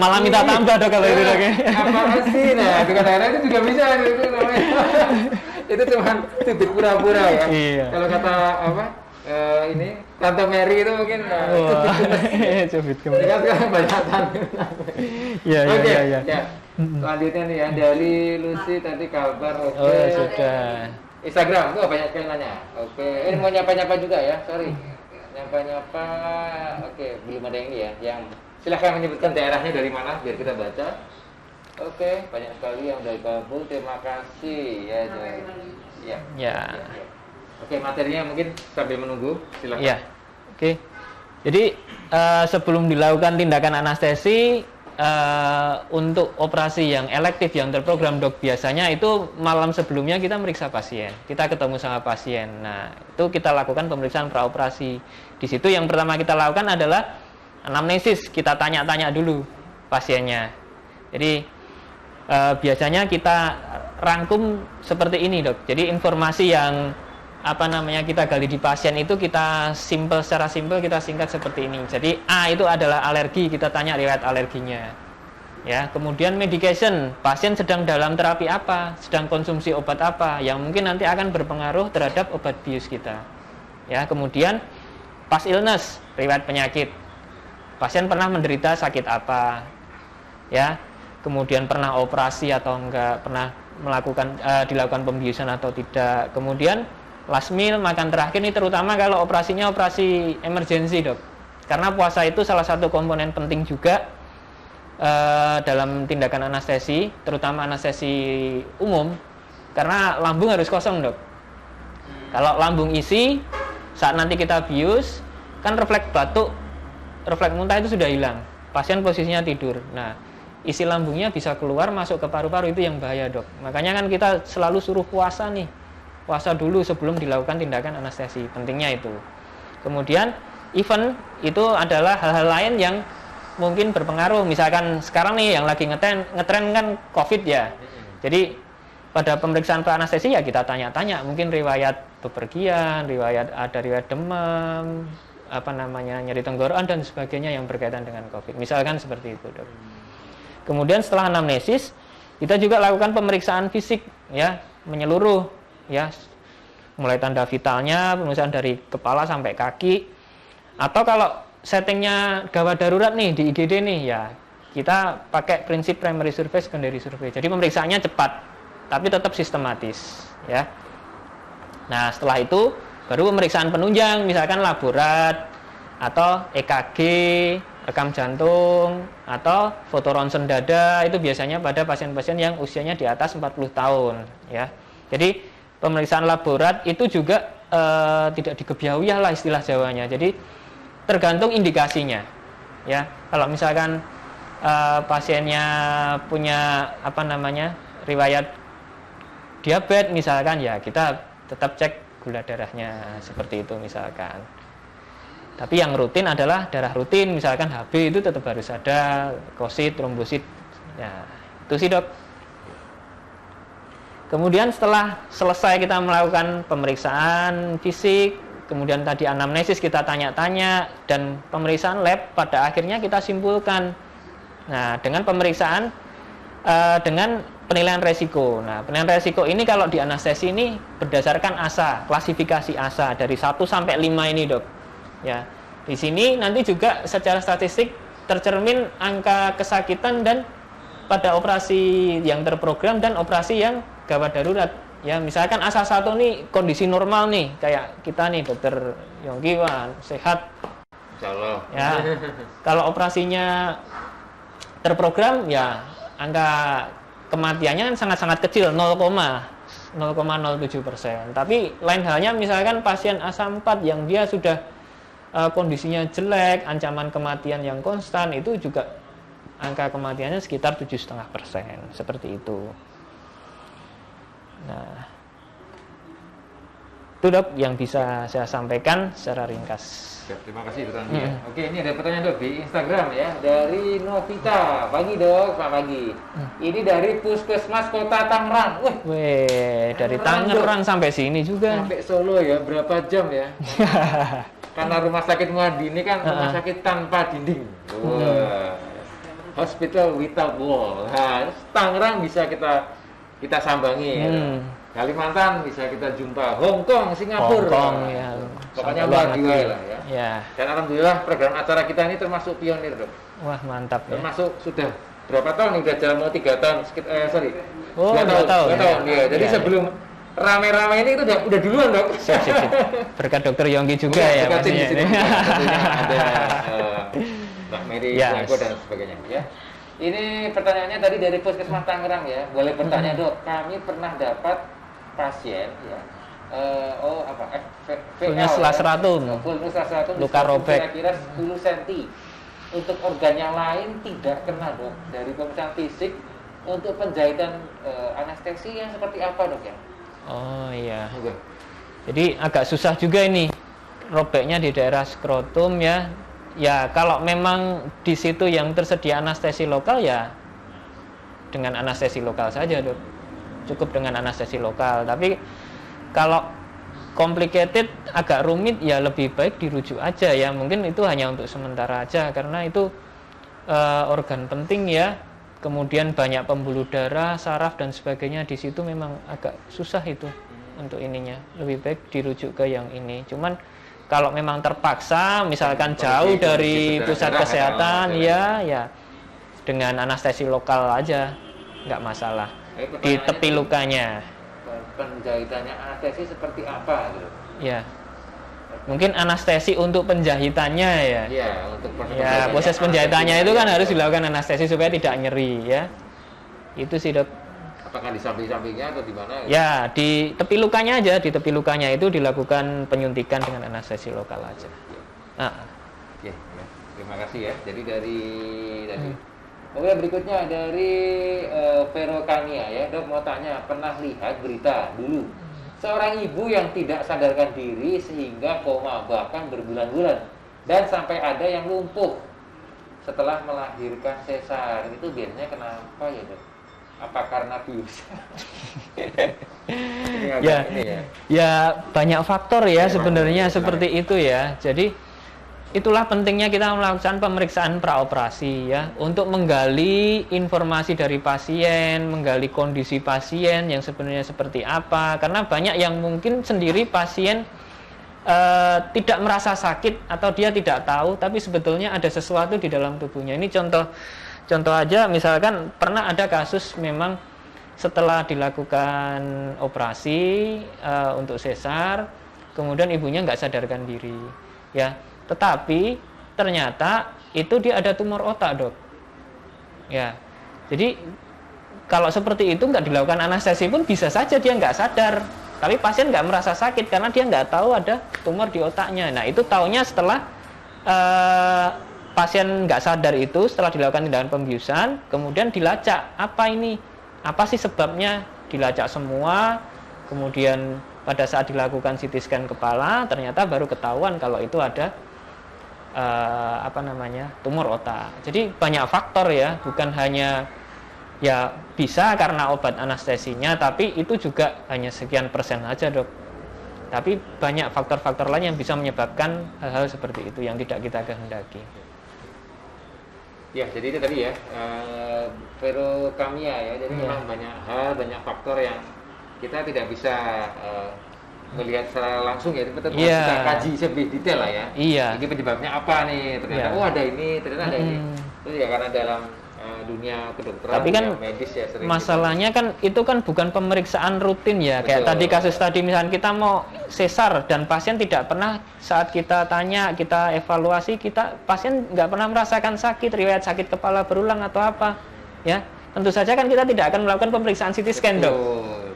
Malah minta tambah dok kalau itu dok ya. Apa sih? Nah, kadang-kadang itu juga bisa itu namanya. Itu cuma cubit pura-pura ya. Iya. Kalau kata apa? Ini Tante Mary itu mungkin Cubit gemes. Ini kan sekarang banyak tante. Iya. Ya. Selanjutnya nih ya dari Lucy tadi kabar. Oke. Oh, sudah. Instagram tuh banyak yang nanya. Oke, ini mau nyapa-nyapa juga ya, sorry. Nyapa-nyapa. Oke, belum ada yang ini ya. Yang silahkan menyebutkan daerahnya dari mana biar kita baca. Oke, banyak sekali yang dari Kabul. Terima kasih ya. Ya. Oke, materinya mungkin sambil menunggu. Silahkan. Ya. Oke. Jadi sebelum dilakukan tindakan anestesi untuk operasi yang elektif yang terprogram, dok, biasanya itu malam sebelumnya kita meriksa pasien, kita ketemu sama pasien. Nah, itu kita lakukan pemeriksaan praoperasi. Di situ yang pertama kita lakukan adalah anamnesis, kita tanya-tanya dulu pasiennya. Jadi biasanya kita rangkum seperti ini, dok. Jadi informasi yang kita gali di pasien itu kita secara simpel kita singkat seperti ini. Jadi A itu adalah alergi, kita tanya riwayat alerginya. Ya, kemudian medication, pasien sedang dalam terapi apa, sedang konsumsi obat apa yang mungkin nanti akan berpengaruh terhadap obat bius kita. Ya, kemudian past illness, riwayat penyakit. Pasien pernah menderita sakit apa? ya, kemudian pernah operasi atau enggak, pernah dilakukan pembiusan atau tidak, kemudian last meal, makan terakhir. Ini terutama kalau operasinya operasi emergency, Dok, karena puasa itu salah satu komponen penting juga dalam tindakan anestesi, terutama anestesi umum, karena lambung harus kosong, Dok. Kalau lambung isi, saat nanti kita bius, kan refleks batuk, refleks muntah itu sudah hilang. Pasien posisinya tidur. Nah, isi lambungnya bisa keluar masuk ke paru-paru, itu yang bahaya, Dok. Makanya kan kita selalu suruh puasa nih. Puasa dulu sebelum dilakukan tindakan anestesi. Pentingnya itu. Kemudian, event itu adalah hal-hal lain yang mungkin berpengaruh. Misalkan sekarang nih yang lagi ngetren kan COVID ya. Jadi pada pemeriksaan anestesi ya kita tanya-tanya, mungkin riwayat bepergian, ada riwayat demam, nyeri tenggorokan dan sebagainya yang berkaitan dengan COVID. Misalkan seperti itu, Dok. Kemudian setelah anamnesis, kita juga lakukan pemeriksaan fisik ya, menyeluruh ya. Mulai tanda vitalnya, pemeriksaan dari kepala sampai kaki. Atau kalau settingnya gawat darurat nih di IGD nih ya, kita pakai prinsip primary survey, secondary survey. Jadi pemeriksaannya cepat, tapi tetap sistematis ya. Nah, setelah itu baru pemeriksaan penunjang, misalkan laborat atau EKG, rekam jantung atau foto ronsen dada, itu biasanya pada pasien-pasien yang usianya di atas 40 tahun ya. Jadi pemeriksaan laborat itu juga tidak dikebiauyah lah istilah Jawanya. Jadi tergantung indikasinya ya. Kalau misalkan pasiennya punya riwayat diabetes misalkan ya, kita tetap cek gula darahnya seperti itu misalkan. Tapi yang rutin adalah darah rutin, misalkan HB itu tetap harus ada, kosit, trombosit. Ya, itu sih, Dok. Kemudian setelah selesai kita melakukan pemeriksaan fisik, kemudian tadi anamnesis kita tanya-tanya, dan pemeriksaan lab, pada akhirnya kita simpulkan. Nah, dengan pemeriksaan dengan penilaian resiko. Nah, penilaian resiko ini kalau di anestesi ini berdasarkan ASA, klasifikasi ASA dari 1 sampai 5 ini, Dok. Ya. Di sini nanti juga secara statistik tercermin angka kesakitan dan pada operasi yang terprogram dan operasi yang gawat darurat. Ya, misalkan ASA 1 nih kondisi normal nih, kayak kita nih Dokter Yongki, sehat. Insyaallah. Ya. Kalau operasinya terprogram ya angka kematiannya kan sangat-sangat kecil, 0,07%. Tapi lain halnya misalkan pasien ASA 4 yang dia sudah kondisinya jelek, ancaman kematian yang konstan, itu juga angka kematiannya sekitar 7,5%, seperti itu. Nah, itu, Dok, yang bisa saya sampaikan secara ringkas. Terima kasih, Dok. Oke, ini ada pertanyaan, Dok, di Instagram ya, dari Novita. Pagi, Dok, selamat pagi. Ini dari Puskesmas Kota Tangerang. Wih, dari Tangerang sampai sini juga. Sampai Solo ya, berapa jam ya? Karena rumah sakit Muadi ini kan rumah sakit tanpa dinding. Hospital without wall. Nah, Tangerang bisa kita sambangi. Ya. Kalimantan bisa kita jumpa. Hong Kong, Singapura. Ya. Pokoknya luar biasa lah ya. Ya. Dan alhamdulillah program acara kita ini termasuk pionir, Dok. Wah, mantap ya. Termasuk sudah berapa tahun nih? Udah jalan mau 3 tahun. 2 tahun. 2 tahun ya. Jadi sebelum rame-rame ini itu udah duluan, Dok. Sip. Berkat Dokter Yongki juga ya pastinya ini. Ada Mbak Mary Blanco dan sebagainya ya. Ini pertanyaannya tadi dari Puskesmas Tangerang ya. Boleh bertanya, Dok. Kami pernah dapat pasien ya. Vulnus laceratum. Luka robek. Kira-kira 10 cm. Untuk organ yang lain tidak kena, Dok. Dari pemeriksaan fisik untuk penjahitan anestesi yang seperti apa, Dok ya? Oh iya. Jadi agak susah juga ini, robeknya di daerah skrotum ya. Ya kalau memang di situ yang tersedia anestesi lokal ya dengan anestesi lokal saja, Dok. Cukup dengan anestesi lokal. Tapi kalau complicated, agak rumit ya lebih baik dirujuk aja ya. Mungkin itu hanya untuk sementara aja karena itu organ penting ya. Kemudian banyak pembuluh darah, saraf dan sebagainya di situ, memang agak susah itu untuk ininya. Lebih baik dirujuk ke yang ini. Cuman kalau memang terpaksa, misalkan jauh dari pusat kesehatan, ya dengan anestesi lokal aja, nggak masalah. Di tepi lukanya. Penjahitannya anestesi seperti apa gitu? Ya, mungkin anestesi untuk penjahitannya ya. Iya, untuk proses penjahitannya itu kan harus dilakukan anestesi supaya tidak nyeri ya. Itu sih dok. Apakah di samping-sampingnya atau di mana? Ya, di tepi lukanya aja. Di tepi lukanya itu dilakukan penyuntikan dengan anestesi lokal aja. Oke, ya. Terima kasih ya. Jadi dari Oke, berikutnya dari Vero Kania ya. Dok mau tanya, pernah lihat berita dulu seorang ibu yang tidak sadarkan diri sehingga koma bahkan berbulan-bulan dan sampai ada yang lumpuh setelah melahirkan sesar. Itu biasanya kenapa ya, Dok? Apa karena bius? Ya banyak faktor ya sebenarnya seperti itu ya. Jadi itulah pentingnya kita melakukan pemeriksaan praoperasi ya, untuk menggali informasi dari pasien, menggali kondisi pasien yang sebenarnya seperti apa. Karena banyak yang mungkin sendiri pasien tidak merasa sakit atau dia tidak tahu, tapi sebetulnya ada sesuatu di dalam tubuhnya. Ini contoh aja, misalkan pernah ada kasus memang setelah dilakukan operasi untuk sesar, kemudian ibunya nggak sadarkan diri ya. Tetapi ternyata itu dia ada tumor otak, dok. Ya, jadi kalau seperti itu nggak dilakukan anestesi pun bisa saja dia nggak sadar. Tapi pasien nggak merasa sakit karena dia nggak tahu ada tumor di otaknya. Nah itu taunya setelah pasien nggak sadar itu, setelah dilakukan tindakan pembiusan, kemudian dilacak apa ini, apa sih sebabnya, dilacak semua. Kemudian pada saat dilakukan CT scan kepala, ternyata baru ketahuan kalau itu ada tumor otak. Jadi banyak faktor ya, bukan hanya ya bisa karena obat anestesinya, tapi itu juga hanya sekian persen aja, dok. Tapi banyak faktor-faktor lain yang bisa menyebabkan hal-hal seperti itu yang tidak kita kehendaki. Ya, jadi itu tadi ya, Vero Kamia ya. Jadi memang banyak hal, banyak faktor yang kita tidak bisa melihat secara langsung ya, tapi kita kaji lebih detail lah ya. Ini penyebabnya apa nih? Ternyata ada ini, ternyata ada ini. Itu ya karena dalam dunia kedokteran, tapi kan medis ya sering masalahnya gitu. Kan itu kan bukan pemeriksaan rutin ya. Betul. Kayak tadi kasus tadi misalnya kita mau sesar dan pasien tidak pernah, saat kita tanya, kita evaluasi, pasien nggak pernah merasakan sakit, riwayat sakit kepala berulang atau apa ya. Tentu saja kan kita tidak akan melakukan pemeriksaan CT scan, dok.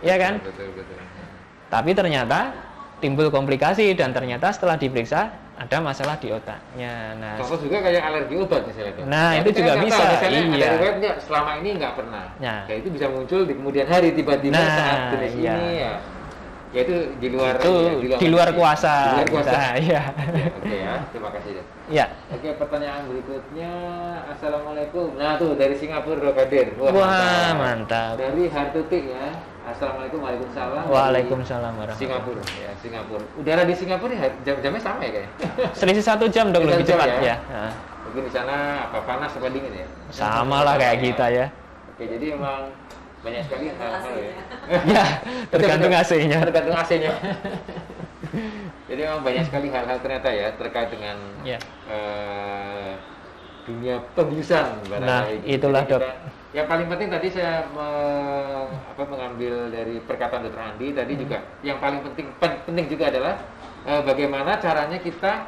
Ya kan? Betul. Tapi ternyata timbul komplikasi dan ternyata setelah diperiksa ada masalah di otaknya. Nah, contoh juga kayak alergi obat misalnya. Nah, itu juga bisa. Ada riwayatnya selama ini nggak pernah. Nah, itu bisa muncul di kemudian hari tiba-tiba saat jenis ini ya. Ya itu di luar kuasa. Di luar kuasa. Ya. Oke ya, terima kasih. Ya. Oke, pertanyaan berikutnya. Assalamualaikum. Nah, tuh dari Singapura, Dok Kadir. Wah, mantap. Dari Hartutik ya. Assalamualaikum, waalaikumsalam. Waalaikumsalam warahmatullahi Singapura ya, Singapura. Udara di Singapura ya, jamnya sama ya kayaknya. Selisih 1 jam, dok, lebih cepat ya. Mungkin di sana apa panas apa dingin ya? Sama lah kayak kita ya. Oke, jadi emang banyak sekali hal-hal ya. Ya, tergantung AC-nya. Tergantung AC-nya. Jadi memang banyak sekali hal-hal ternyata ya terkait dengan dunia pembiusan. Nah, itulah dok. Yang paling penting tadi saya mengambil dari perkataan Dr. Andi tadi juga yang paling penting juga adalah bagaimana caranya kita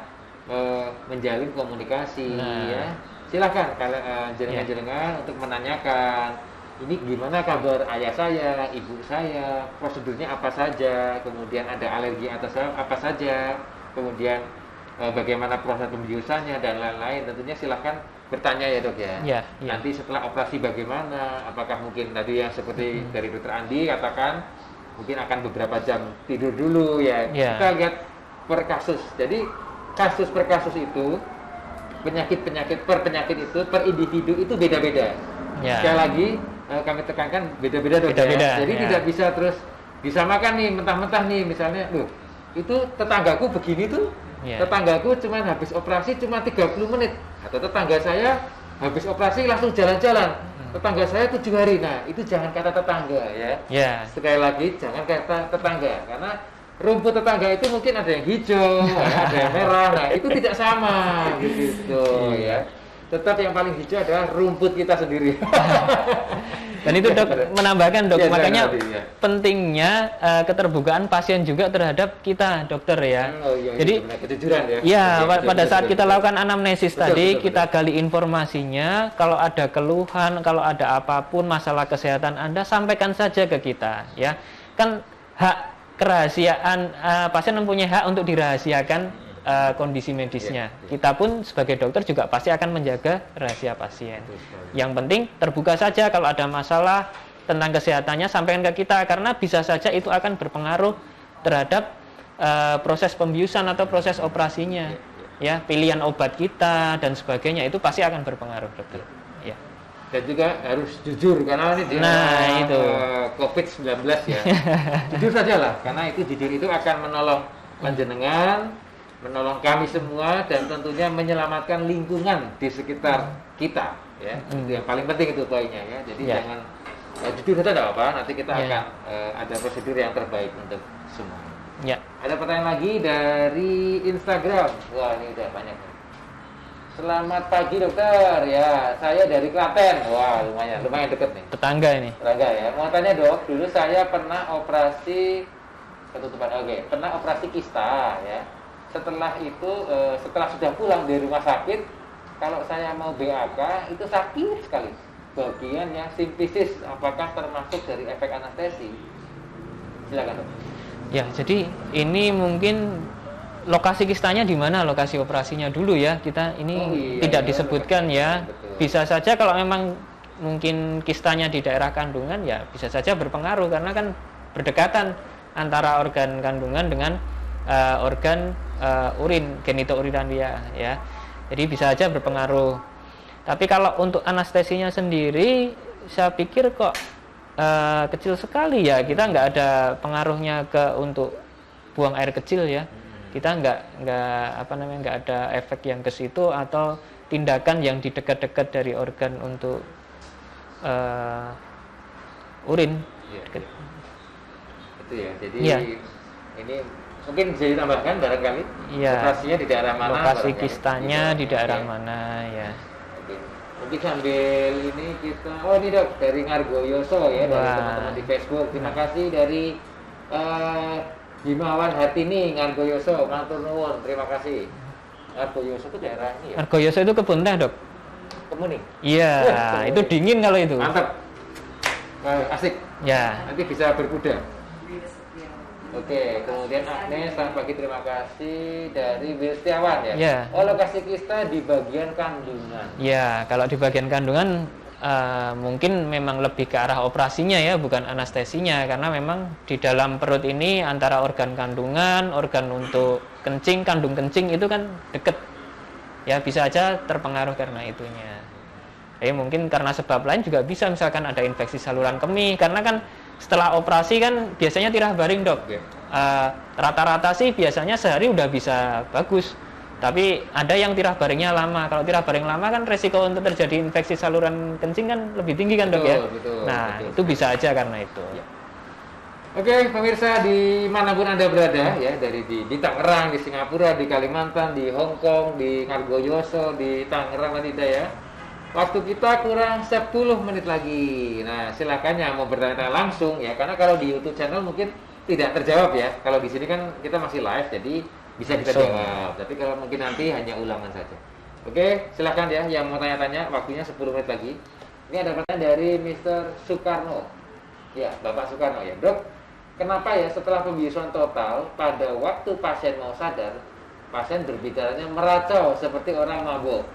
menjalin komunikasi ya. Silakan kalian jenengan untuk menanyakan ini gimana kabar ayah saya, ibu saya, prosedurnya apa saja, kemudian ada alergi atas apa saja, kemudian bagaimana proses pembiusannya dan lain-lain. Tentunya silahkan bertanya ya, dok ya. Nanti setelah operasi bagaimana, apakah mungkin tadi yang seperti dari Dr. Andi katakan mungkin akan beberapa jam tidur dulu ya. Kita lihat per kasus. Jadi kasus per kasus itu, penyakit per penyakit itu, per individu itu beda-beda. Sekali lagi kami tekankan beda-beda, dok ya. Jadi tidak bisa terus disamakan nih mentah-mentah nih, misalnya loh itu tetanggaku begini tuh, tetanggaku cuma habis operasi cuma 30 menit, atau tetangga saya habis operasi langsung jalan-jalan, tetangga saya 7 hari. Nah itu jangan kata tetangga ya. Sekali lagi jangan kata tetangga, karena rumput tetangga itu mungkin ada yang hijau, ada yang merah. Nah itu tidak sama gitu ya. tetap yang paling hijau adalah rumput kita sendiri. Dan itu dok menambahkan dok, Ya, makanya ya. pentingnya keterbukaan pasien juga terhadap kita dokter ya. Oh, iya, Jadi benar. Kejujuran ya. ya Oke, pada saat betul, kita betul. lakukan anamnesis Betul, tadi, betul, kita gali informasinya. Kalau ada keluhan, kalau ada apapun masalah kesehatan Anda, sampaikan saja ke kita ya. Kan hak kerahasiaan, pasien mempunyai hak untuk dirahasiakan kondisi medisnya. Kita pun sebagai dokter juga pasti akan menjaga rahasia pasien. Yang penting terbuka saja, kalau ada masalah tentang kesehatannya sampaikan ke kita, karena bisa saja itu akan berpengaruh terhadap proses pembiusan atau proses operasinya. Ya, pilihan obat kita dan sebagainya itu pasti akan berpengaruh, dokter. Ya. Dan juga harus jujur, karena ini itu COVID-19 ya. Jujur saja lah, karena itu jujur itu akan menolong panjenengan, menolong kami semua, dan tentunya menyelamatkan lingkungan di sekitar kita ya. Itu yang paling penting itu poinnya ya. Jadi jangan jujur saja tidak apa-apa, nanti kita akan ada prosedur yang terbaik untuk semua. Ya. Ada pertanyaan lagi dari Instagram. Wah, ini udah banyak. Selamat pagi dokter, ya saya dari Klaten. Wah, lumayan deket nih. Tetangga ini. Tetangga ya. Mau tanya dok, dulu saya pernah operasi ketutupan, pernah operasi kista ya. Setelah itu, setelah sudah pulang dari rumah sakit, kalau saya mau BAK itu sakit sekali. Bagian yang simpisis, apakah termasuk dari efek anestesi? Silakan dok. Ya, jadi ini mungkin lokasi kistanya di mana, lokasi operasinya dulu ya. Kita ini tidak disebutkan ya. Betul. Bisa saja kalau memang mungkin kistanya di daerah kandungan ya bisa saja berpengaruh, karena kan berdekatan antara organ kandungan dengan organ urin, genitourinaria ya. Jadi bisa saja berpengaruh. Tapi kalau untuk anestesinya sendiri, saya pikir kok kecil sekali ya. Kita nggak ada pengaruhnya untuk buang air kecil ya. Kita nggak ada efek yang ke situ, atau tindakan yang di dekat-dekat dari organ untuk urin. Itu ya. Jadi ini mungkin bisa ditambahkan barangkali operasinya di daerah mana, lokasi kistanya di daerah mana ya. Oke. Mungkin sambil ini kita, ini dok dari Ngargoyoso ya, dari teman-teman di Facebook. Terima kasih dari Himawan Hartini Ngargoyoso, matur nuwun, terima kasih. Ngargoyoso itu daerah ini ya? Ngargoyoso itu kebun teh dok. Kemuning. Iya, itu dingin kalau itu. Mantap. Asik. Ya. Nanti bisa berkuda. Oke, kemudian Agnes, selamat pagi, terima kasih dari Wirstiawan ya. Ya. Oh, lokasi kista di bagian kandungan. Ya, kalau di bagian kandungan mungkin memang lebih ke arah operasinya ya, bukan anestesinya, karena memang di dalam perut ini antara organ kandungan, organ untuk kencing, kandung kencing itu kan deket. Ya, bisa aja terpengaruh karena itunya. Mungkin karena sebab lain juga bisa, misalkan ada infeksi saluran kemih, karena kan setelah operasi kan biasanya tirah baring dok. Rata-rata sih biasanya sehari udah bisa bagus, tapi ada yang tirah baringnya lama. Kalau tirah baring lama kan resiko untuk terjadi infeksi saluran kencing kan lebih tinggi kan dok ya. Betul. Itu bisa aja karena itu. Oke, pemirsa dimanapun Anda berada ya, dari di Tangerang, di Singapura, di Kalimantan, di Hong Kong, di Ngargoyoso, di Tangerang tidak ya. Waktu kita kurang 10 menit lagi. Nah, silakan yang mau bertanya langsung ya, karena kalau di YouTube channel mungkin tidak terjawab ya. Kalau di sini kan kita masih live, jadi bisa kita jawab. Tapi kalau mungkin nanti hanya ulangan saja. Oke, silakan ya yang mau tanya-tanya, waktunya 10 menit lagi. Ini ada pertanyaan dari Mr. Soekarno. Ya, Bapak Soekarno ya. Dok, kenapa ya setelah pembiusan total pada waktu pasien mau sadar, pasien berbicaranya meracau seperti orang mabuk?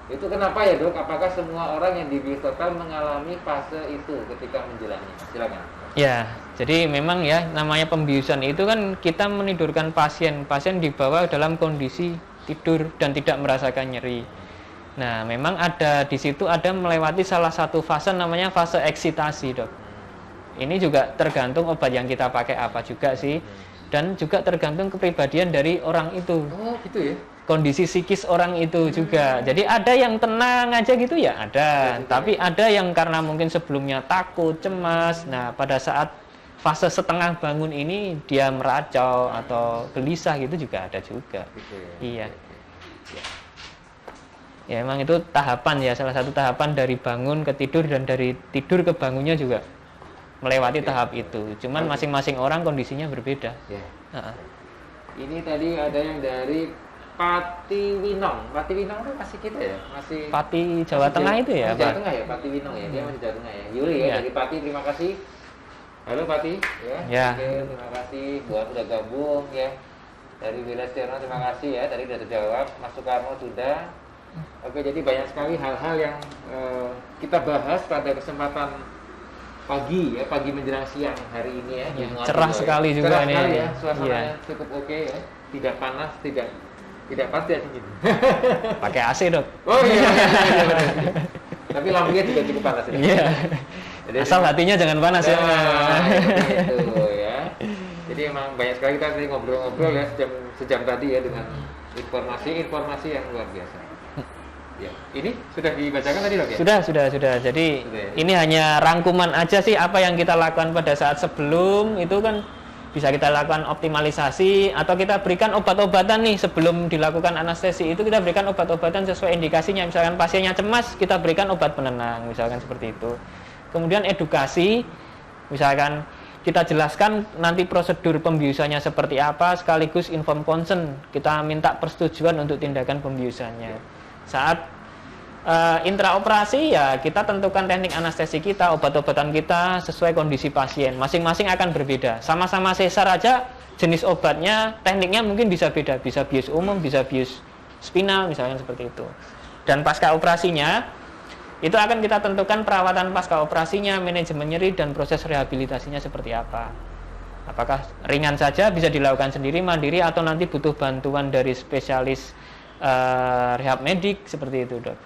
Itu kenapa ya dok? Apakah semua orang yang dibius total mengalami fase itu ketika menjalani? Silakan. Ya, jadi memang ya namanya pembiusan itu kan kita menidurkan pasien dibawa dalam kondisi tidur dan tidak merasakan nyeri. Nah, memang ada di situ ada melewati salah satu fase namanya fase eksitasi dok. Ini juga tergantung obat yang kita pakai apa juga sih, dan juga tergantung kepribadian dari orang itu. Oh gitu ya. Kondisi psikis orang itu juga. Jadi ada yang tenang aja gitu ya ada, tapi ada yang karena mungkin sebelumnya takut, cemas. Nah, pada saat fase setengah bangun ini dia meracau atau gelisah gitu juga ada juga. Iya. Ya emang itu tahapan ya, salah satu tahapan dari bangun ke tidur dan dari tidur ke bangunnya juga melewati tahap itu. Cuman masing-masing orang kondisinya berbeda. Ya. Ini tadi ada yang dari Pati Winong. Pati Winong itu masih kita ya? Masih Pati Jawa Tengah itu ya, Jawa Tengah ya, Pati Winong ya. Dia masih Jawa Tengah ya. Yuli ya, dari Pati, terima kasih. Halo Pati ya. Oke, terima kasih buat udah gabung ya. Dari Wila Stirno terima kasih ya, tadi sudah terjawab. Mas Soekarno sudah. Oke, jadi banyak sekali hal-hal yang kita bahas pada kesempatan pagi ya, pagi menjelang siang hari ini ya. Cerah sekali juga cerah ini. Sekali ya, suasananya cukup oke ya. Tidak panas, tidak panas, tidak dingin. Pakai AC, Dok. Oh iya. Tapi lampunya juga cukup panas ya. Iya. Jadi, asal hatinya jangan panas ya. Itu ya. Jadi emang banyak sekali kita tadi ngobrol-ngobrol ya sejam tadi ya dengan informasi yang luar biasa. Ya. Ini sudah dibacakan tadi Dok ya? Sudah. Jadi ini hanya rangkuman aja sih apa yang kita lakukan pada saat sebelum itu kan bisa kita lakukan optimalisasi atau kita berikan obat-obatan nih sebelum dilakukan anestesi itu kita berikan obat-obatan sesuai indikasinya. Misalkan pasiennya cemas kita berikan obat penenang misalkan seperti itu. Kemudian edukasi misalkan kita jelaskan nanti prosedur pembiusannya seperti apa sekaligus inform consent. Kita minta persetujuan untuk tindakan pembiusannya. Saat intraoperasi ya kita tentukan teknik anestesi kita, obat-obatan kita sesuai kondisi pasien. Masing-masing akan berbeda. Sama-sama sesar aja jenis obatnya, tekniknya mungkin bisa beda. Bisa bius umum, bisa bius spinal misalnya seperti itu. Dan pasca operasinya itu akan kita tentukan perawatan pasca operasinya, manajemen nyeri dan proses rehabilitasinya seperti apa. Apakah ringan saja bisa dilakukan sendiri mandiri atau nanti butuh bantuan dari spesialis rehab medik seperti itu, Dok.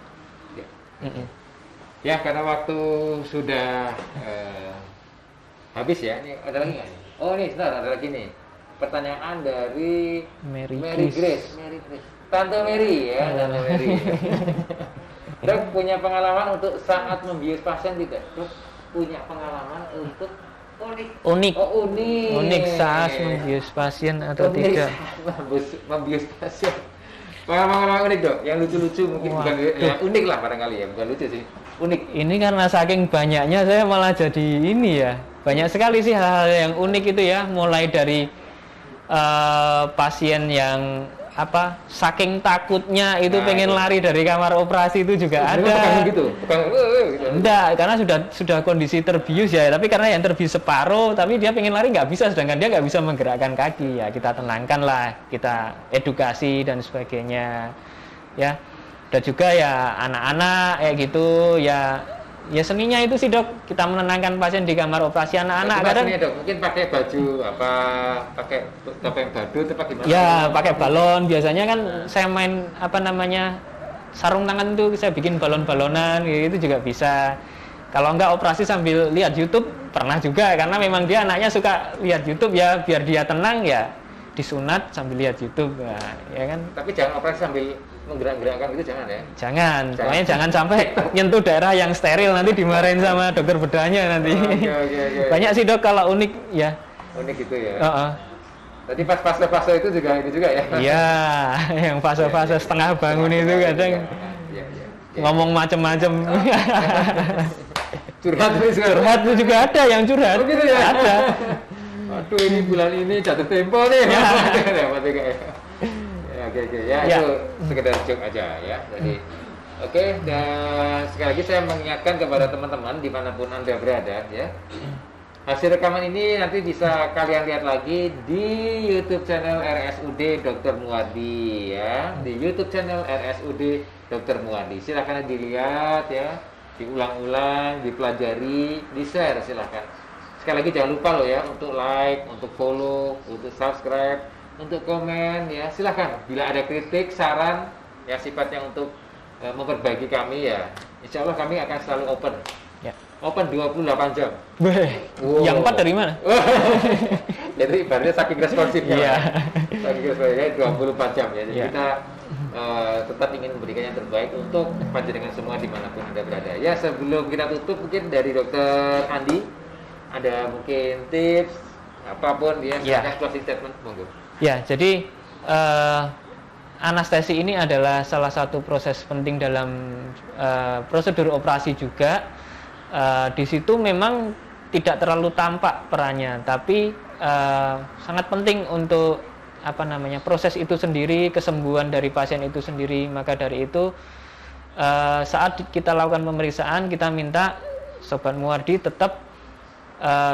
Ya, karena waktu sudah habis ya. Ini ada lagi nggak nih? Oh, ini sebentar, ada lagi nih. Pertanyaan dari Mary Grace. Tante Mary ya, Tante Mary. Dok, punya pengalaman untuk saat membius pasien tidak? Dok, punya pengalaman untuk unik. Oh, unik. Unik saat membius pasien atau unik tidak? Membius pasien. Pengalaman unik Dok, yang lucu-lucu mungkin. Bukan ya, unik lah barangkali ya, bukan lucu sih, unik. Ini karena saking banyaknya saya malah jadi ini ya, banyak sekali sih hal-hal yang unik itu ya, mulai dari pasien yang saking takutnya itu pengen lari dari kamar operasi itu juga ada. Gitu. Enggak, karena sudah kondisi terbius ya, tapi karena yang terbius separuh, tapi dia pengen lari nggak bisa, sedangkan dia nggak bisa menggerakkan kaki ya, kita tenangkan lah, kita edukasi dan sebagainya ya. Dan juga ya anak-anak kayak gitu ya seninya itu sih Dok, kita menenangkan pasien di kamar operasi anak-anak kadang Dok, mungkin pakai baju pakai topeng badut atau gimana? Ya, pakai balon. Biasanya kan saya main sarung tangan itu saya bikin balon-balonan gitu juga bisa. Kalau enggak operasi sambil lihat YouTube pernah juga karena memang dia anaknya suka lihat YouTube ya, biar dia tenang ya disunat sambil lihat YouTube ya kan. Tapi jangan operasi sambil menggerak-gerakkan itu jangan ya. Jangan. Pokoknya jangan sampai nyentuh daerah yang steril nanti dimarahin sama dokter bedahnya nanti. Okay. Banyak sih Dok kalau unik ya. Unik gitu ya. Tadi pas fase-fase itu juga ya. Iya, yang fase-fase setengah bangun itu kadang ngomong macem-macem. Curhat itu juga ada yang curhat. Oh gitu ya. Ada. Aduh, ini bulan ini jatuh tempo nih. Oke. Ya, itu sekedar joke aja ya. Jadi oke, dan sekali lagi saya mengingatkan kepada teman-teman dimanapun Anda berada ya. Hasil rekaman ini nanti bisa kalian lihat lagi di YouTube channel RSUD Dr. Muadi ya. Di YouTube channel RSUD Dr. Muadi. Silakan dilihat ya, diulang-ulang, dipelajari, di-share silakan. Sekali lagi jangan lupa loh ya untuk like, untuk follow, untuk subscribe, untuk komen ya. Silakan. Bila ada kritik, saran yang sifatnya untuk memperbaiki kami ya, insya Allah kami akan selalu open. Ya. Open 28 jam. Wow. Yang 4 dari mana? Jadi ibaratnya saking responsifnya. Iya. Saking responsifnya 24 jam ya. Jadi kita tetap ingin memberikan yang terbaik untuk panjenengan semua dimanapun Anda berada. Ya, sebelum kita tutup mungkin dari Dr. Andi ada mungkin tips apapun ya, closing statement monggo. Ya, jadi anestesi ini adalah salah satu proses penting dalam prosedur operasi juga. Di situ memang tidak terlalu tampak perannya, tapi sangat penting untuk proses itu sendiri, kesembuhan dari pasien itu sendiri. Maka dari itu saat kita lakukan pemeriksaan, kita minta Sobat Muwardi tetap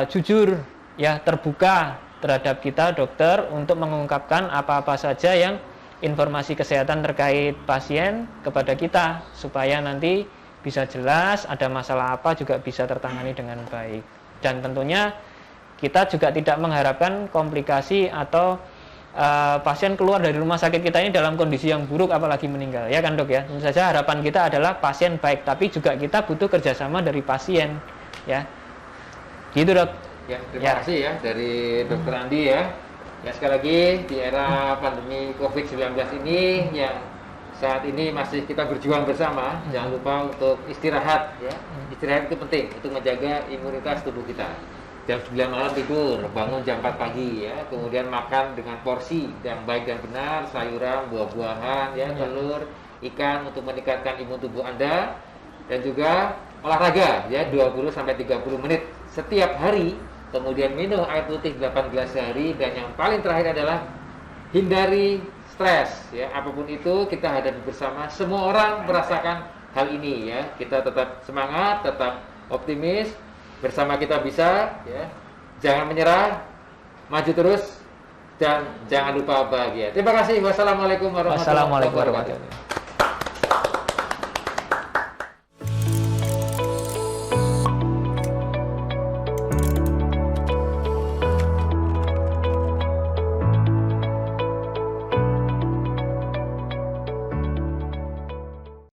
jujur, ya, terbuka terhadap kita dokter untuk mengungkapkan apa-apa saja yang informasi kesehatan terkait pasien kepada kita, supaya nanti bisa jelas ada masalah apa juga bisa tertangani dengan baik. Dan tentunya kita juga tidak mengharapkan komplikasi atau pasien keluar dari rumah sakit kita ini dalam kondisi yang buruk apalagi meninggal, ya kan dok ya. Tentu saja harapan kita adalah pasien baik, tapi juga kita butuh kerjasama dari pasien, ya gitu dok. Ya, terima kasih ya dari Dr. Andi ya. Ya, sekali lagi di era pandemi COVID-19 ini yang saat ini masih kita berjuang bersama, jangan lupa untuk istirahat ya. Istirahat itu penting untuk menjaga imunitas tubuh kita. Jam 9 malam tidur, bangun jam 4 pagi ya. Kemudian makan dengan porsi yang baik dan benar, sayuran, buah-buahan ya, telur, ikan untuk meningkatkan imun tubuh Anda, dan juga olahraga ya 20 sampai 30 menit setiap hari. Kemudian minum air putih 8 gelas sehari, dan yang paling terakhir adalah hindari stres ya. Apapun itu kita hadapi bersama. Semua orang merasakan hal ini ya. Kita tetap semangat, tetap optimis. Bersama kita bisa ya. Jangan menyerah, maju terus, dan jangan lupa bahagia. Terima kasih. Wassalamualaikum warahmatullahi wabarakatuh.